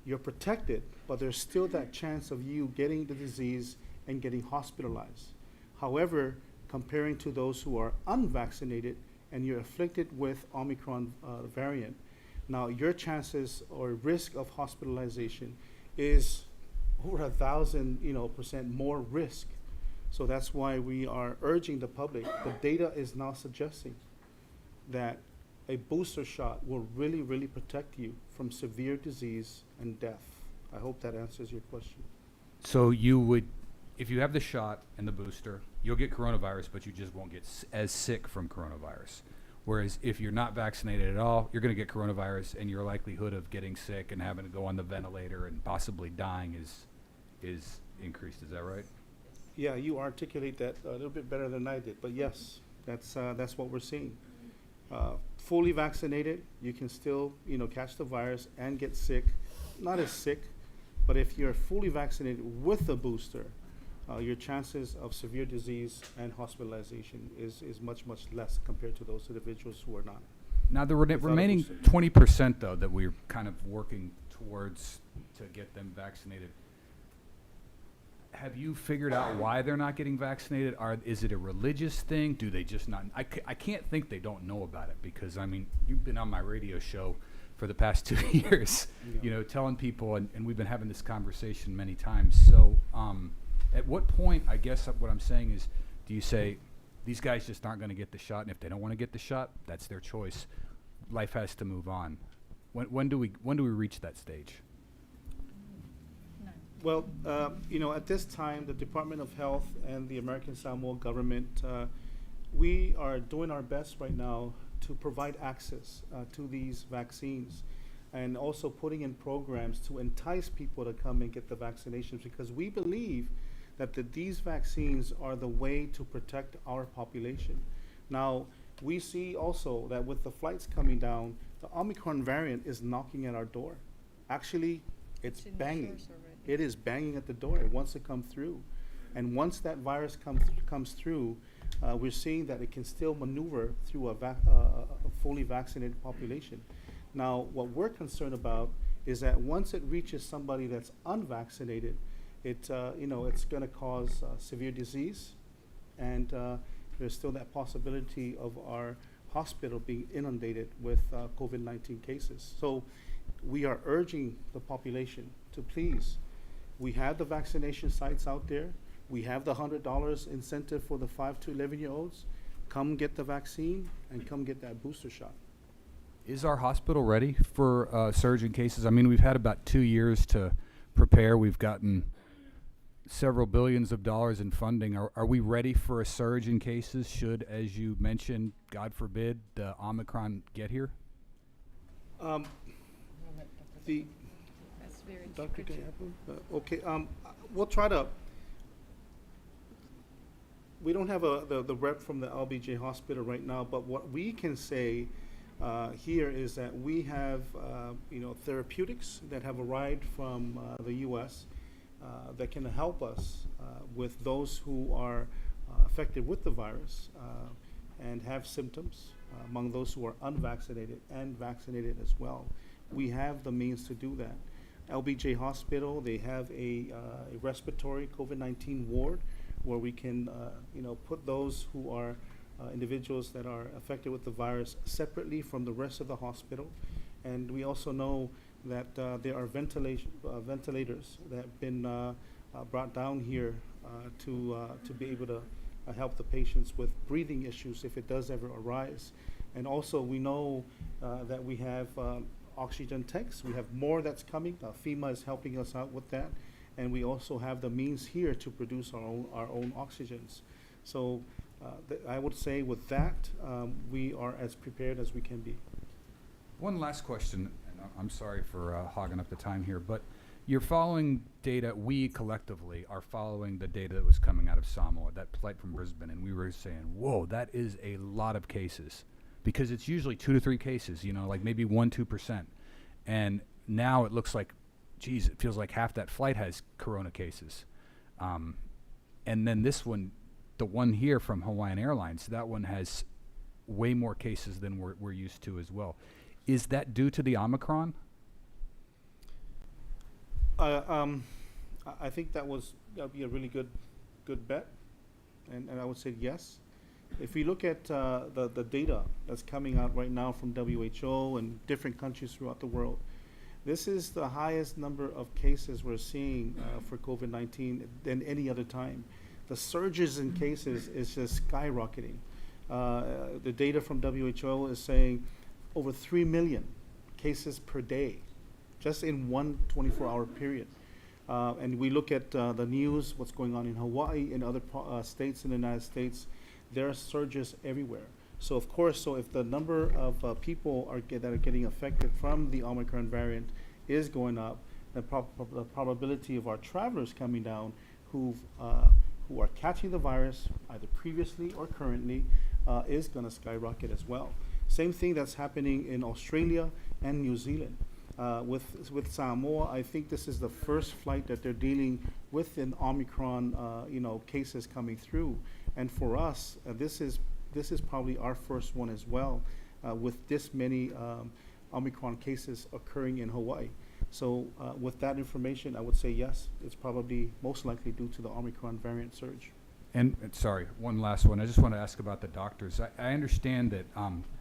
you're protected, but there's still that chance of you getting the disease and getting hospitalized. However, comparing to those who are unvaccinated and you're afflicted with Omicron variant, now your chances or risk of hospitalization is over 1,000% more risk. So that's why we are urging the public. The data is now suggesting that a booster shot will really, really protect you from severe disease and death. I hope that answers your question. So you would, if you have the shot and the booster, you'll get coronavirus, but you just won't get as sick from coronavirus. Whereas if you're not vaccinated at all, you're going to get coronavirus, and your likelihood of getting sick and having to go on the ventilator and possibly dying is increased. Is that right? Yeah, you articulate that a little bit better than I did, but yes, that's what we're seeing. Fully vaccinated, you can still, catch the virus and get sick, not as sick, but if you're fully vaccinated with a booster, your chances of severe disease and hospitalization is much, much less compared to those individuals who are not. Now, the Without a remaining booster. 20%, though, that we're kind of working towards to get them vaccinated, have you figured out why they're not getting vaccinated? Is it a religious thing? Do they just not? I can't think they don't know about it, because, I mean, you've been on my radio show for the past 2 years, Yeah. telling people, and we've been having this conversation many times. So at what point, I guess what I'm saying is, do you say, these guys just aren't going to get the shot, and if they don't want to get the shot, that's their choice. Life has to move on. When do we reach that stage? Well, at this time, the Department of Health and the American Samoa government, we are doing our best right now to provide access to these vaccines, and also putting in programs to entice people to come and get the vaccinations, because we believe that these vaccines are the way to protect our population. Now, we see also that with the flights coming down, the Omicron variant is knocking at our door. Actually, it's banging. It is banging at the door. It wants to come through. And once that virus comes through, we're seeing that it can still maneuver through a fully vaccinated population. Now, what we're concerned about is that once it reaches somebody that's unvaccinated, it's going to cause severe disease, and there's still that possibility of our hospital being inundated with COVID-19 cases. So we are urging the population to please, we have the vaccination sites out there. We have the $100 incentive for the 5 to 11-year-olds. Come get the vaccine and come get that booster shot. Is our hospital ready for surge in cases? I mean, we've had about 2 years to prepare. We've gotten several billions of dollars in funding. Are we ready for a surge in cases should, as you mentioned, God forbid, the Omicron get here? The That's very Dr. tricky. Okay, we'll try to. We don't have the rep from the LBJ hospital right now, but what we can say here is that we have therapeutics that have arrived from the U.S. That can help us with those who are affected with the virus and have symptoms among those who are unvaccinated and vaccinated as well. We have the means to do that. LBJ Hospital, they have a respiratory COVID-19 ward where we can put those who are individuals that are affected with the virus separately from the rest of the hospital. And we also know that there are ventilators that have been brought down here to be able to help the patients with breathing issues if it does ever arise. And also we know that we have oxygen tanks. We have more that's coming. FEMA is helping us out with that, and we also have the means here to produce our own oxygens. So I would say with that, we are as prepared as we can be. One last question, and I'm sorry for hogging up the time here, but you're following data, we collectively are following the data that was coming out of Samoa, that flight from Brisbane, and we were saying, whoa, that is a lot of cases. Because it's usually 2 to 3 cases, you know, like maybe 1-2%. And now it looks like, geez, it feels like half that flight has corona cases. And then this one, the one here from Hawaiian Airlines, that one has way more cases than we're used to as well. Is that due to the Omicron? I think that would be a really good bet, and I would say yes. If we look at the data that's coming out right now from WHO and different countries throughout the world, this is the highest number of cases we're seeing for COVID-19 than any other time. The surges in cases is just skyrocketing. The data from WHO is saying over 3 million cases per day, just in one 24-hour period. And we look at the news, what's going on in Hawaii and other states in the United States, there are surges everywhere. So of course, if the number of people that are getting affected from the Omicron variant is going up, the probability of our travelers coming down who are catching the virus either previously or currently is going to skyrocket as well. Same thing that's happening in Australia and New Zealand. With Samoa, I think this is the first flight that they're dealing with an Omicron, cases coming through. And for us, this is probably our first one as well, with this many Omicron cases occurring in Hawaii. So with that information, I would say yes, it's probably most likely due to the Omicron variant surge. And sorry, one last one. I just want to ask about the doctors. I understand that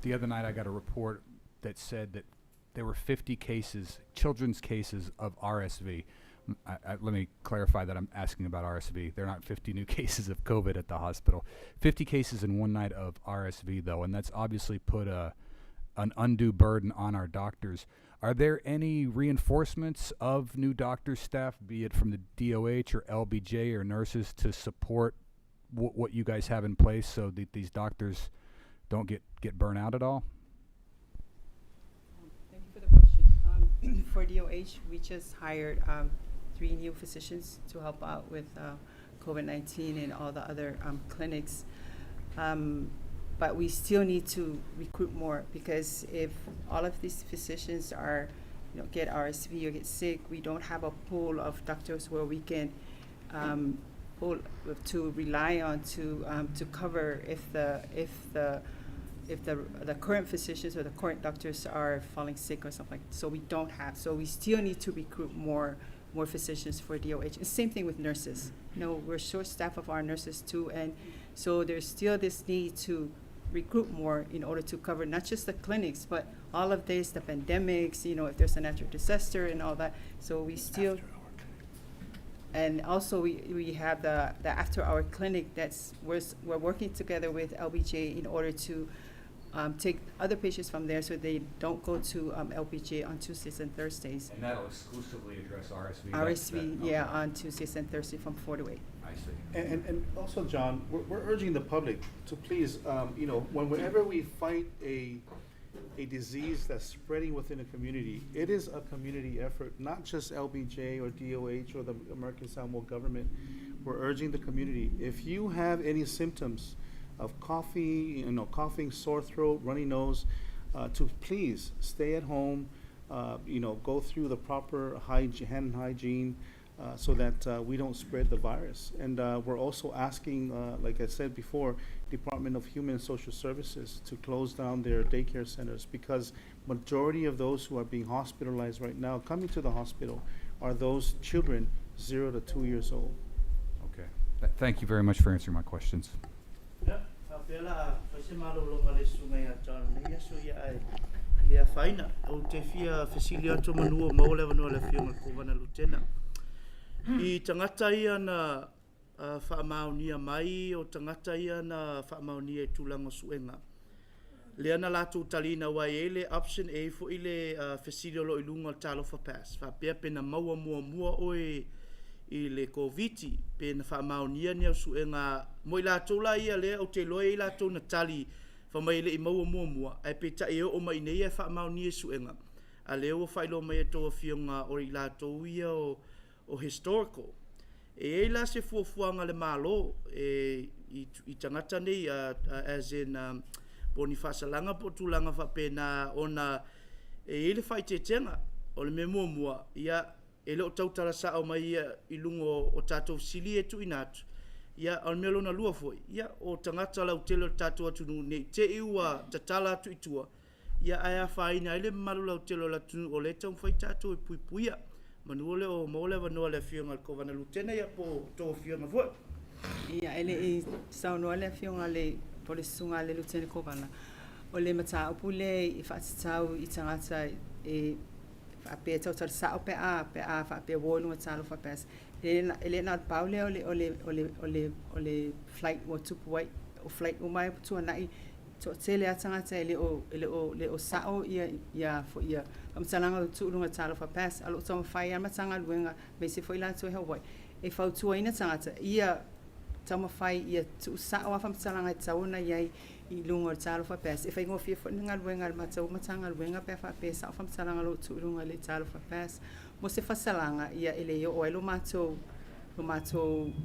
the other night I got a report that said that there were 50 cases, children's cases of RSV. Let me clarify that I'm asking about RSV. There are not 50 new cases of COVID at the hospital. 50 cases in one night of RSV, though, and that's obviously put an undue burden on our doctors. Are there any reinforcements of new doctor staff, be it from the DOH or LBJ or nurses, to support what you guys have in place so that these doctors don't get burnt out at all? Thank you for the question. For DOH, we just hired 3 new physicians to help out with COVID-19 and all the other clinics. But we still need to recruit more, because if all of these physicians are, get RSV or get sick, we don't have a pool of doctors where we can to rely on to cover if the current physicians or the current doctors are falling sick or something. So we don't have. So we still need to recruit more physicians for DOH. And same thing with nurses. We're short staff of our nurses too, and so there's still this need to recruit more in order to cover not just the clinics, but all of this, the pandemics, if there's a natural disaster and all that. So we still, and also we have the after-hour clinic we're working together with LBJ in order to take other patients from there so they don't go to LBJ on Tuesdays and Thursdays. And that'll exclusively address RSV? RSV, on Tuesdays and Thursdays from 4 to 8. I see. And also, John, we're urging the public to please, whenever we fight a disease that's spreading within a community, it is a community effort, not just LBJ or DOH or the American Samoa government. We're urging the community, if you have any symptoms of coughing, sore throat, runny nose, to please stay at home, go through the proper hand hygiene, so that we don't spread the virus. And we're also asking, like I said before, Department of Human and Social Services to close down their daycare centers, because majority of those who are being hospitalized right now, coming to the hospital, are those children 0 to 2 years old. Okay. Thank you very much for answering my questions. I tangata ia na whaamaunia mai o tangata ia na whaamaunia e tūlanga suenga. le ana lātou talina wai e le option e fo i le fesiri o lo i lunga o talofa pass. Whapea pena maua mua oe i le COVID pena whaamaunia ni au suenga mo i lātou la ia lea o te loe i lātou na tali whamai le i maua mua ai pe ta e o mai nei e whaamaunia suenga a leo whailo mai e toa fionga o i lātou ia o historical e la se fuafuanga le malo i tangata nei as in boni fasalanga po tulanga fa pena ona ele fai te tenga o le mua ia ele o tautara sa o mai i lungo o tatou sili e tu inatu ia o melo na lua foi ia o tangata la utelo tatou atu nei te iwa tatala tu itua ia aya faina ele malu la utelo la tu o le tau fai tatou e puipuia manuole o mole vanua le fionga ko vana lutena ia po to fionga foi ia ele e saunoa le fionga le pole sunga le lutene kovana o le mata opule i fatsau i tangata e ape tau tar sa pe a fa ape wolu talo fa pes ele na paule ole flight what to wait o flight o mai tu na i to tele atangata ele o sao ia fo ia am salanga tu lunga talo fa pes alo so fai ama tanga luenga me se foi la to Hawaii e fa tu ina tangata ia tama fai ia tu sao afam salanga tsauna ia i lunga talo fa pes e fai ngo fia fo nga luenga ma tau matanga luenga pe fa pes afam salanga lo tu lunga le talo fa pes mo se fa salanga ia ele yo o elo mato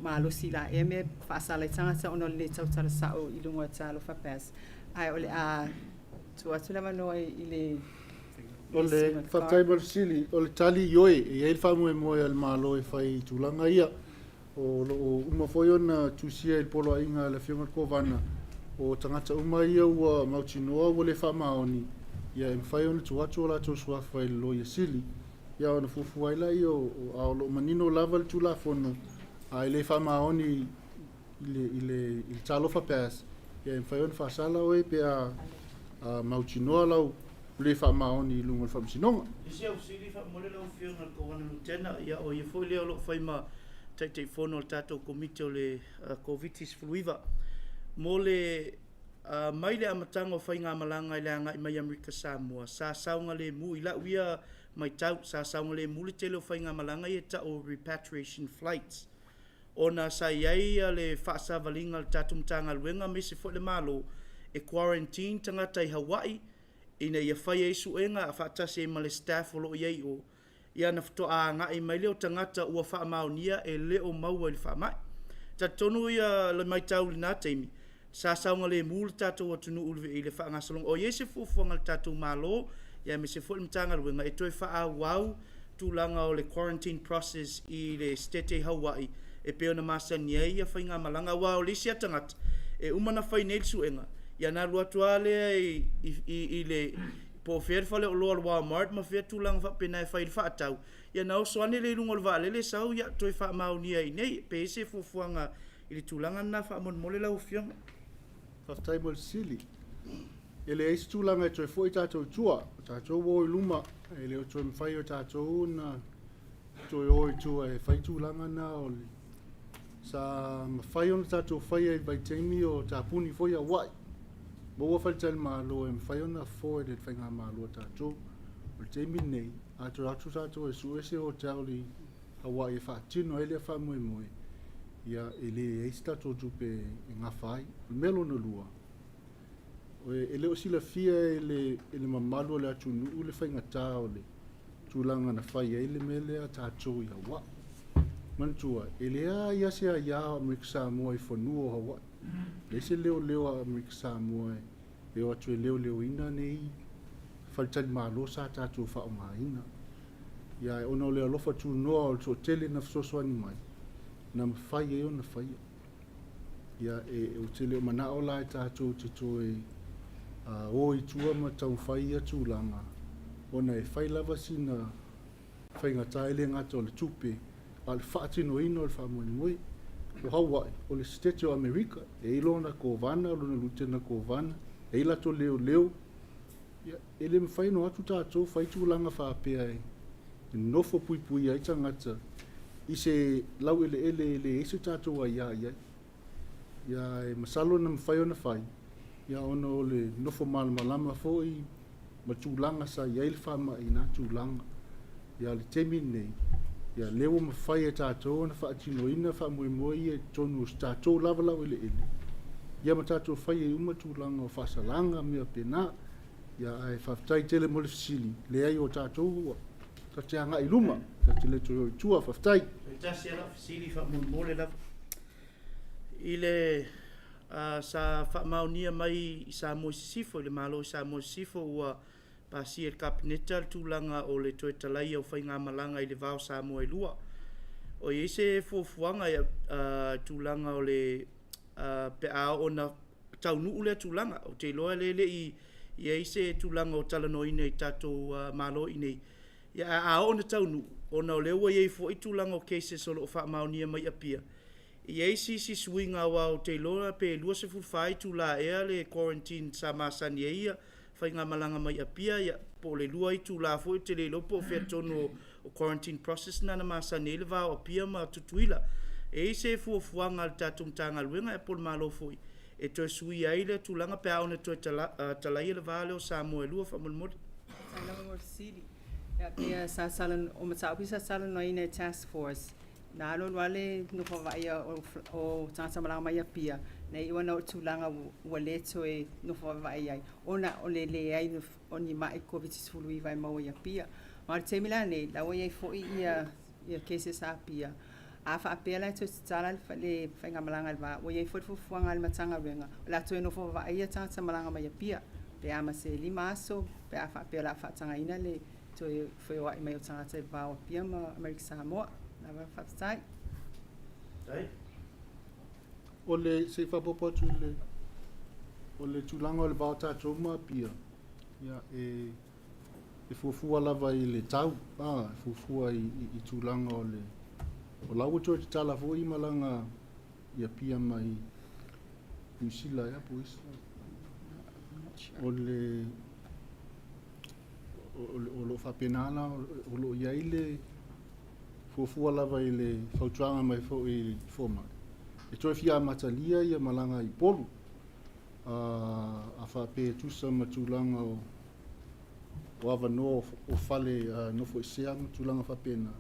malo sila e me fa sala tanga ono le tau tala sao i lunga talo fa pes ai ole a tu atula mano ile ole whakaibal sili, ole tali ioe, e eil whamu e moe al malo e whai tūlanga ia. O umawhoi ona tūsia il polo a inga le whionga kovana. O tangata uma ia ua mautinoa ua le whamaoni. Ia e mwhai ona tuatu o la tō suafa i lo ia sili. Ia ona fufuaila i o aolo manino lava le tūla fono. A ile whamaoni i le talofa pass. Ia e mwhai ona whasala oe pe a mautinoa lau le fa maoni lungo fa sinonga isi au sili fa mole lau fiona ko wana lutena ia o ia foi leo lo fai ma tai fono tato komite o le covitis fluiva mole mai le amatanga fai ngā malanga ile anga i mai Amerika Samoa sa saunga le mu ila uia mai tau sa saunga le mu le tele fai ngā malanga i ta o repatriation flights ona sa iai le fa sa valinga le tatum tanga luenga me se fo le malo e quarantine tangata i Hawaii ina ia whai e suenga a whaatase ma le staff o loo iei o ia na whato a ngā i mai leo tangata ua wha maonia e leo maua i wha mai. Ta tonu ia le mai tau li nā teimi, sa saunga le mūle tātou atunu ulwe i le wha ngasalong o ie se fufuanga le tātou mālo, ia me se fuil mtanga luenga e toi wha a wau tūlanga o le quarantine process i le stete Hawaii e peo na masa nia ia whai ngā malanga wau lisia tangata e umana whai neil suenga. Ia nā lua tuale i le po fer fale o loa Walmart ma fer tulang fa pena e fai fa tau. Ia nā o soane le lungo va le sau ia toi fa maunia i nei pe se fufuanga i le tulanga na fa mon mole la ufiong. fa tai mol sili ele e tulanga toi foi tato tua tato wo luma ele o toi fai o tato na toi o tua e fai tulanga na o sa fai on tato fai e vai temi o tapuni foi a wai. Boa faltel malo em faiona foi de fenga malo tato o temi nei atu tato e su ese hotel li Hawaii fa tino ele fa mo ia ele esta todo pe nga fai melo no lua o ele o sila fia ele mamalo le atu nu le fenga tao le tulanga na fai ele mele tato ia wa mantua ele ia se ia Amerika Samoa i fonu Hawaii ese leo Amerika Samoa leo atu leo ina nei faltal malo sa tatu fa ina ia ono leo lofa tu no al tele na so ni mai na fai e ona fai ia o tele mana ola tatu tito o i tua ma tau fai atu langa ona e fai lava sina fai ngata ele ngata o le tupe al fatino ino al famoni o Hawaii o le State of America e ilona kovana o luna lutena kovana e ila to leo ia ele me fai no atu tatou fai tulanga fa pea e nofo pui ai tangata i se lau ele ese tatou ia e masalo na mfai ona fai ia ona o le nofo malamalama foʻi ma tulaga sa iai le faamaʻina tulaga ia le temi nei ia lea ua mafai e tatou ona faatinoina faamoemoe ia tonu o se tatou lava lau i leʻele ia ma tatou fai e uma tulaga o faasalaga mea penā ia ae faafetai tele mo le fesili leai o tatou ua tateagaʻi luma tatele toe itua faafetai E tasi ala fasili whaamole lava. I le sa whaamaunia mai i sa mo sifo, i le malo i sa mo sifo ua pasi e kapineta le tūlanga o le toe talai au whainga malanga i le vao sa mo e lua. O i se fuafuanga i tūlanga o le pe a ona taunu ule tūlanga o te loa lele i eise tūlanga o talanoina i tatou malo i nei. Ia a ona taunu ona o leua iei fo i tūlanga o cases o lo whaamaunia mai apia. I eisi si suinga wa o te loa pe lua se fulfai tūla ea le quarantine sa masani eia whainga malanga mai apia ia po le lua i tūla fo i te le lopo fea tono o quarantine process na masani ele va o pia ma tutuila. E se fuafuanga le tatumtanga luenga e pol malo fo i. E toi sui aile tūlanga pe aone toi talai ele vale o Samoa lua whamulmode. Tailanga mo Sili. Ya pia sa salan o mataupi sa salan no ina task force. Na alo wale no faia o tangata malanga mai pia. Na iwa na tulanga wale to e no faia. Ona o le ai no oni mai COVID fulu i vai mau ia pia. Ma te milane la wa ia fo ia cases a pia. Afa apela to tsala le fainga malanga va wa ia fo fuanga al matanga renga. La to no faia tangata malanga mai pia. Pe ama se limaso pe afa apela fa tanga ina le to foi o mai o tangata va o pia ma America Samoa na va fatsai Dai. o le se fapopo tu o le tulanga o le va tatou ma pia ia e fuafua lava i le tau fuafua i tulanga o lau to te tala fo i malanga ia pia mai New Zealand ia pois o le o lo fapenana o lo ia ile fuafua lava i le fautranga mai fo i foma e toi fia matalia ia malanga i polu a fape tusa matulanga o ava no o fale no fo seang tulanga fapena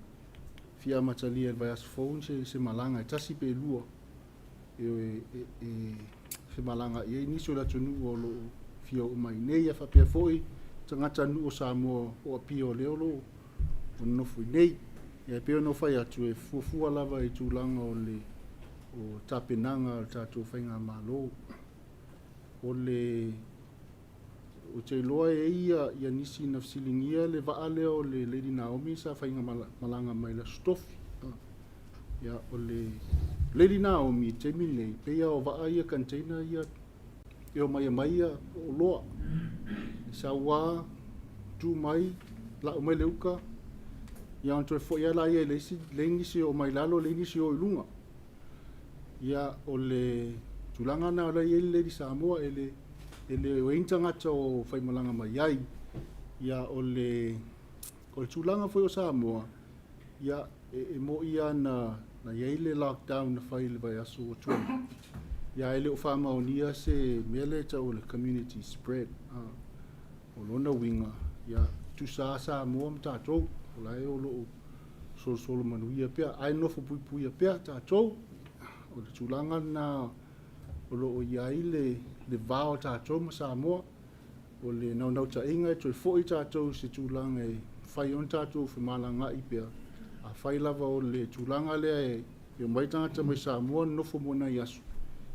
fia matalia vai as phone se malanga e tasi pe lua e se malanga e ni so la tunu o lo fia o mai nei a fape foi tangata nu o Samoa o apio leolo o no fo nei e pe no fai atu e fuafua lava i tulanga o le o tapenanga tatou whainga malo o le o te loa e ia nisi na fsilingia le vaale o le Lady Naomi sa whainga malanga mai la stofi ia o le Lady Naomi te minei pe ia o vaa ia container ia e o mai o loa sa wā tu mai la o mai leuka ia on toi fo ia la ia le ngisi o mai lalo le ngisi o ilunga ia o le tulanga na la ia le di Samoa ele o intanga to fai malanga mai ai ia o le tulanga foi o Samoa ia e mo ia na ia le lockdown na fai le vai aso o tu ia ele o fama o nia se mele ta o le community spread o lona winga ia tu sa Samoa mtatou o lai o lo so manuia pea ai no fo pui pea tatou o le tulanga na o lo ia ile le vao tatou ma Samoa o le nau ta inga e toi fo i tatou se tulanga e fai on tatou fe malanga i pea a fai lava o le tulanga le e mai tangata mai Samoa no fo mona yasu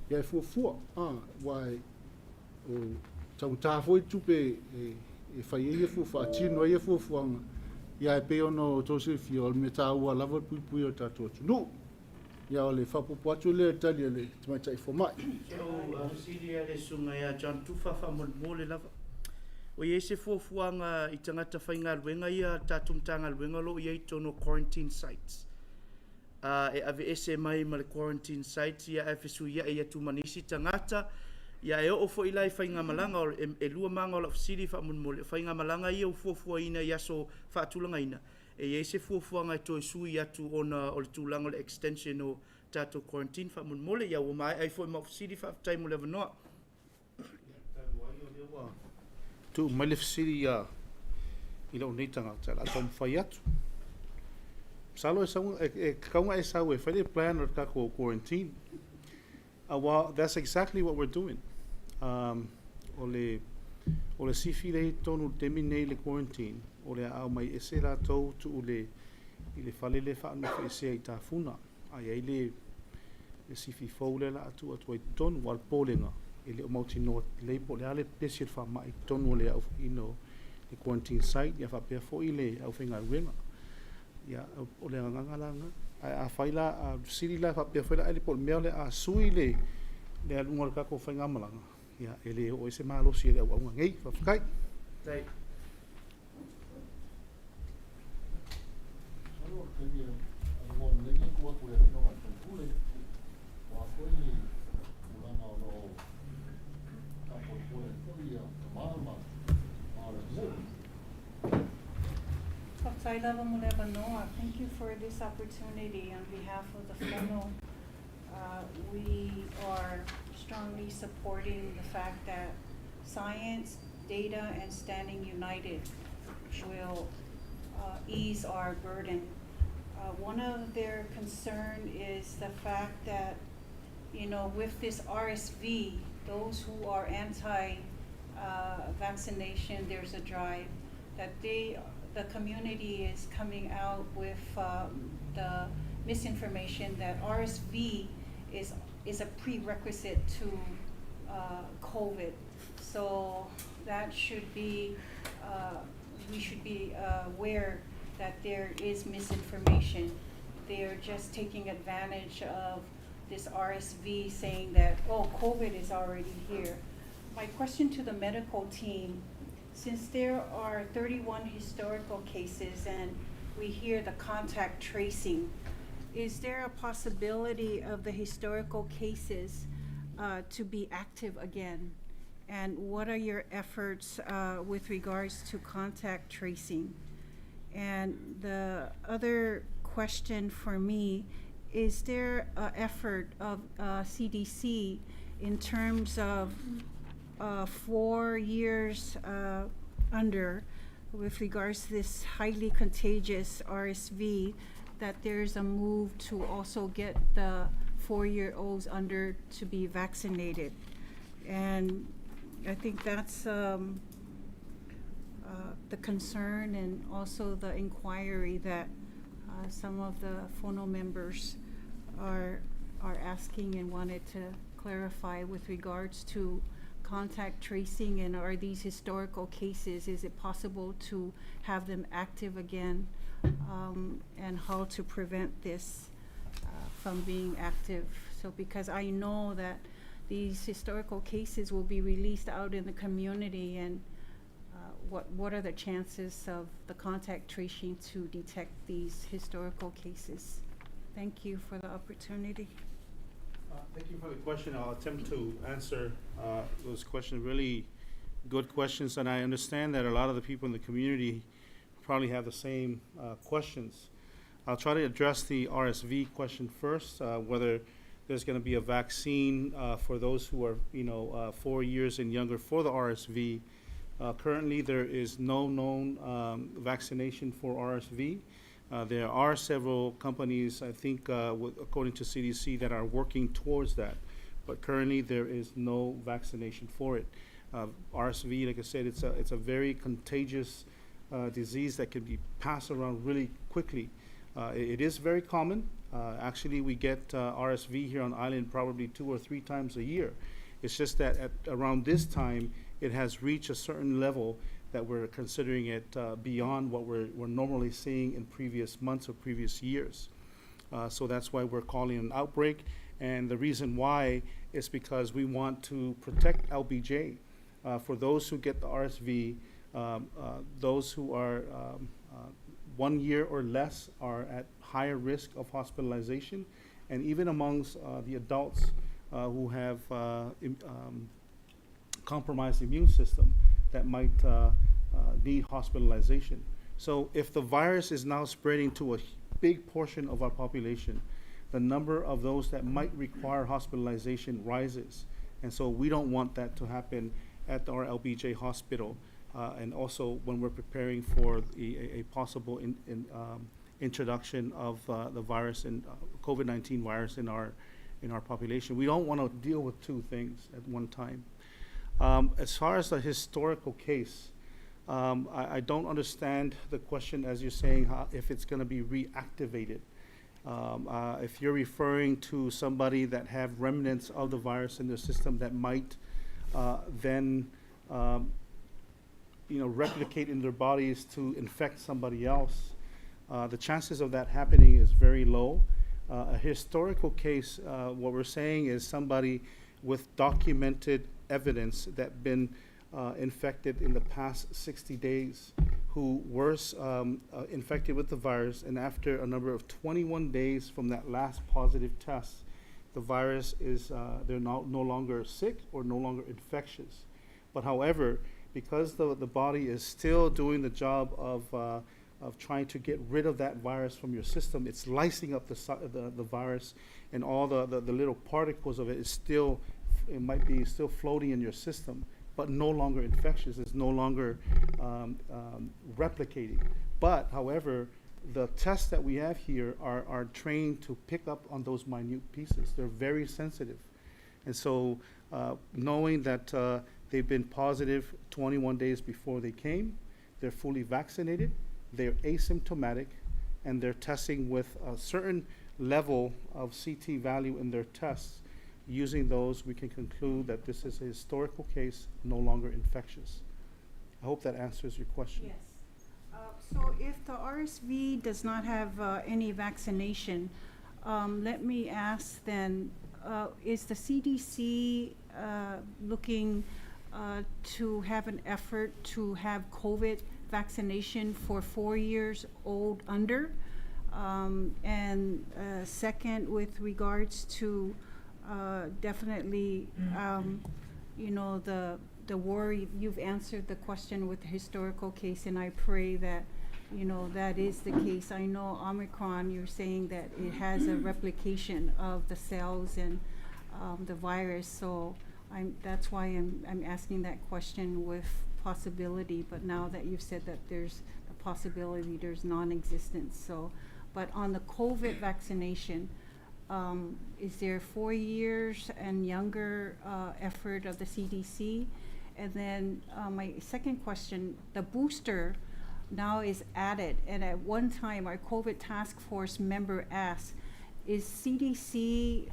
ia e fuafua wai o tau ta fo i tupe e fai e fuafua tino e fuafuanga ia e pe ono tose fio al meta ua lava pui o tatou no ia o le fapopo atu le tali le mai tai fo mai So, Siria le sunga ia John Tufa whamole lava. O ia se fuafuanga i tangata whainga luenga ia tatumtanga luenga lo ia i tono quarantine sites. E ave ese mai ma le quarantine sites ia e fesu ia e atu manisi tangata ia e o fo ilai whainga malanga o e lua manga o la fasiri whamole whainga malanga ia o fuafua ina ia so whaatulanga ina. E ia se fuafuanga i toi sui atu ona o le tūlanga o le extension o tatou quarantine whamole ia o mai ai fo i ma fasiri whaatai mo lewa noa. Tu mai le fasiri I lau nei tangata la tom whai atu. Salo kaunga e sau e whai plan or kako quarantine. Well, that's exactly what we're doing. O le sifi le tonu temi nei le quarantine. O le au mai ese la tau tu ule I le whale le whaanu wha ese ai tāwhuna. Ai ai le sifi fōle la atu ai tonu wal pōlenga. I le o mauti no leipo le ale pesi wha mai tonu le au ino the quarantine site ya fa pe fo ile au fenga wenga ya o le ngangalanga a faila a siri la fa pe faila ele pol mele a suile le alunga ka ko fenga malanga ya ele o ese malo si ele au ngei fa kai tai Solo que algo le ni ko ko le no ma tule wa ko ni ulanga no ka ko le ya mama Kapsaila Muleba Noah, thank you for this opportunity on behalf of the FONO. We are strongly supporting the fact that science, data, and standing united will ease our burden. One of their concern is the fact that, with this RSV, those who are anti-vaccination, there's a drive that the community is coming out with the misinformation that RSV is a prerequisite to COVID. So that should be, we should be aware that there is misinformation. They're just taking advantage of this RSV saying that, oh, COVID is already here. My question to the medical team, since there are 31 historical cases and we hear the contact tracing, is there a possibility of the historical cases to be active again? And what are your efforts with regards to contact tracing? And the other question for me, is there an effort of CDC in terms of 4 years under with regards to this highly contagious RSV, that there's a move to also get the 4-year-olds under to be vaccinated? And I think that's the concern and also the inquiry that some of the FONO members are asking and wanted to clarify with regards to contact tracing, and are these historical cases, is it possible to have them active again, and how to prevent this from being active? So because I know that these historical cases will be released out in the community, and what are the chances of the contact tracing to detect these historical cases? Thank you for the opportunity. Thank you for the question. I'll attempt to answer those questions. Really good questions, and I understand that a lot of the people in the community probably have the same questions. I'll try to address the RSV question first, whether there's going to be a vaccine for those who are, 4 years and younger for the RSV. Currently, there is no known vaccination for RSV. There are several companies, I think, according to CDC, that are working towards that. But currently, there is no vaccination for it. RSV, like I said, it's a very contagious disease that can be passed around really quickly. It is very common. Actually, we get RSV here on island probably 2 or 3 times a year. It's just that at around this time, it has reached a certain level that we're considering it beyond what we're normally seeing in previous months or previous years. So that's why we're calling an outbreak. And the reason why is because we want to protect LBJ. For those who get the RSV, those who are 1 year or less are at higher risk of hospitalization. And even amongst the adults who have compromised immune system that might need hospitalization. So if the virus is now spreading to a big portion of our population, the number of those that might require hospitalization rises. And so we don't want that to happen at our LBJ hospital, and also when we're preparing for a possible introduction of the virus and COVID-19 virus in our population. We don't want to deal with two things at one time. As far as the historical case, I don't understand the question as you're saying if it's going to be reactivated. If you're referring to somebody that have remnants of the virus in their system that might then replicate in their bodies to infect somebody else, the chances of that happening is very low. A historical case, what we're saying is somebody with documented evidence that been infected in the past 60 days who were infected with the virus, and after a number of 21 days from that last positive test, the virus is, they're no longer sick or no longer infectious. But however, because the body is still doing the job of trying to get rid of that virus from your system, it's lysing up the virus, and all the little particles of it is still, it might be still floating in your system, but no longer infectious. It's no longer replicating. But however, the tests that we have here are trained to pick up on those minute pieces. They're very sensitive. And so knowing that they've been positive 21 days before they came, they're fully vaccinated, they're asymptomatic, and they're testing with a certain level of CT value in their tests. Using those, we can conclude that this is a historical case, no longer infectious. I hope that answers your question. Yes. So if the RSV does not have any vaccination, let me ask then, is the CDC looking to have an effort to have COVID vaccination for 4 years old under? And second, with regards to definitely, the worry, you've answered the question with the historical case, and I pray that, that is the case. I know Omicron, you're saying that it has a replication of the cells and the virus, so that's why I'm asking that question with possibility, but now that you've said that there's a possibility, there's non-existence. So, but on the COVID vaccination, is there 4 years and younger effort of the CDC? And then my second question, the booster now is added, and at one time our COVID task force member asked, is CDC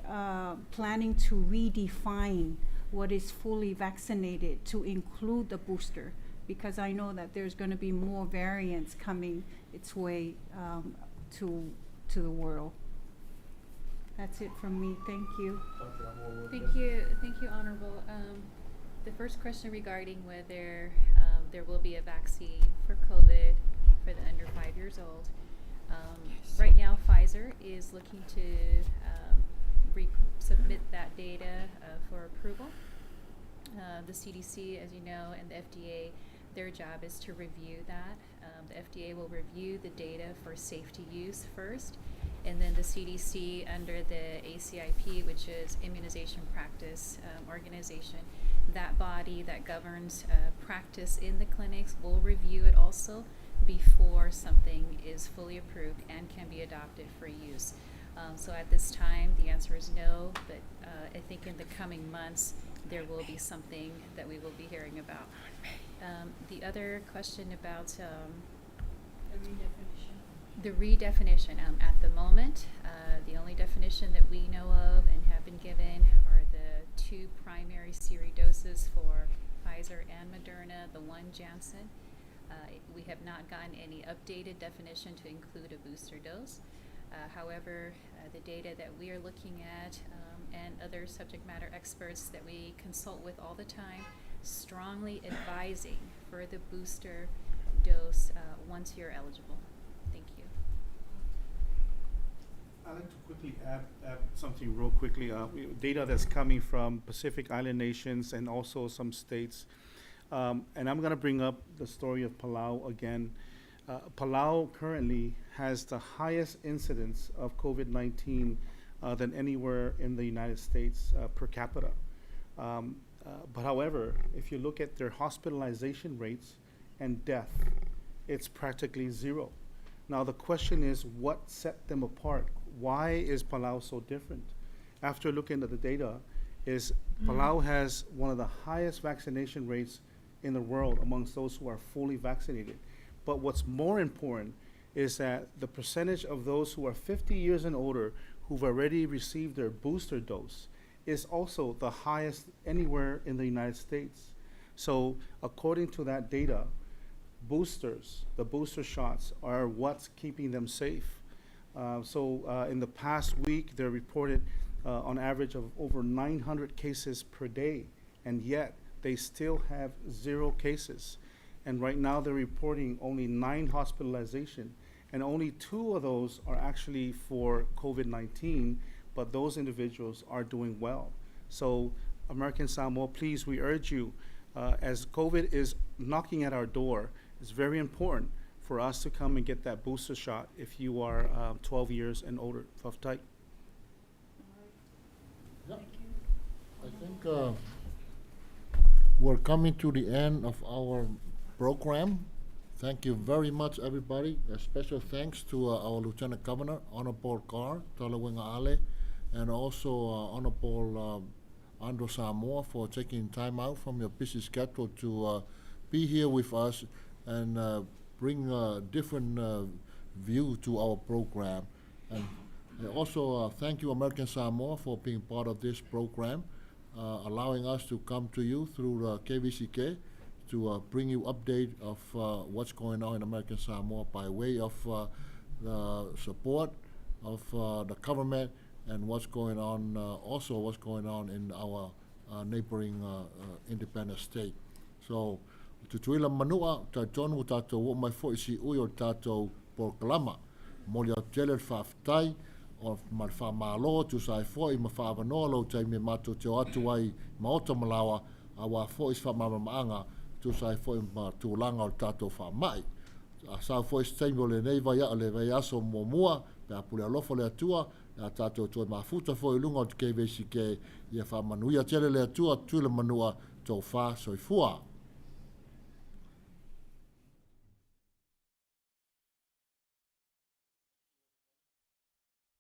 planning to redefine what is fully vaccinated to include the booster? Because I know that there's going to be more variants coming its way to the world. That's it from me. Thank you. Thank you, Honorable. The first question regarding whether there will be a vaccine for COVID for the under 5 years old. Right now, Pfizer is looking to submit that data for approval. The CDC, as you know, and the FDA, their job is to review that. The FDA will review the data for safety use first, and then the CDC, under the ACIP, which is Immunization Practice Organization, that body that governs practice in the clinics will review it also before something is fully approved and can be adopted for use. So at this time, the answer is no, but I think in the coming months, there will be something that we will be hearing about. The other question about the redefinition. At the moment, the only definition that we know of and have been given are the 2 primary series doses for Pfizer and Moderna, the 1 Janssen. We have not gotten any updated definition to include a booster dose. However, the data that we are looking at and other subject matter experts that we consult with all the time, strongly advising for the booster dose once you're eligible. Thank you. I'd like to quickly add something real quickly. Data that's coming from Pacific Island nations and also some states. And I'm going to bring up the story of Palau again. Palau currently has the highest incidence of COVID-19 than anywhere in the United States per capita. But however, if you look at their hospitalization rates and death, it's practically zero. Now the question is, what set them apart? Why is Palau so different? After looking at the data, is Palau has one of the highest vaccination rates in the world amongst those who are fully vaccinated. But what's more important is that the percentage of those who are 50 years and older who've already received their booster dose is also the highest anywhere in the United States. So according to that data, the booster shots are what's keeping them safe. In the past week, they're reported on average of over 900 cases per day, and yet they still have 0 cases. And right now they're reporting only 9 hospitalization, and only 2 of those are actually for COVID-19, but those individuals are doing well. So American Samoa, please, we urge you, as COVID is knocking at our door, it's very important for us to come and get that booster shot if you are 12 years and older. Faftai. Yeah. I think we're coming to the end of our program. Thank you very much, everybody. A special thanks to our Lieutenant Governor, Honorable Carr, Talawenga Ale, and also Honorable Andrew Samoa for taking time out from your busy schedule to be here with us and bring a different view to our program. And also thank you, American Samoa, for being part of this program, allowing us to come to you through KVZK to bring you update of what's going on in American Samoa by way of the support of the government and what's going on, also what's going on in our neighboring independent state. So, tutuila manua, ta tonu tato wo mai fo isi uyo tato por kalama. Molia teler faftai, o malfa malo tu sai fo I mafa vanolo tai me mato te atu ai maota malawa awa fo is fa mamaanga tu sai fo ma tu langa o tato fa mai. A sa fo is tai le nei vai ale vai aso momua pe apule alofo le atua a tato to mafuta fo I lunga o KVZK ia fa manuia tele le atua tu le manua to fa soifua.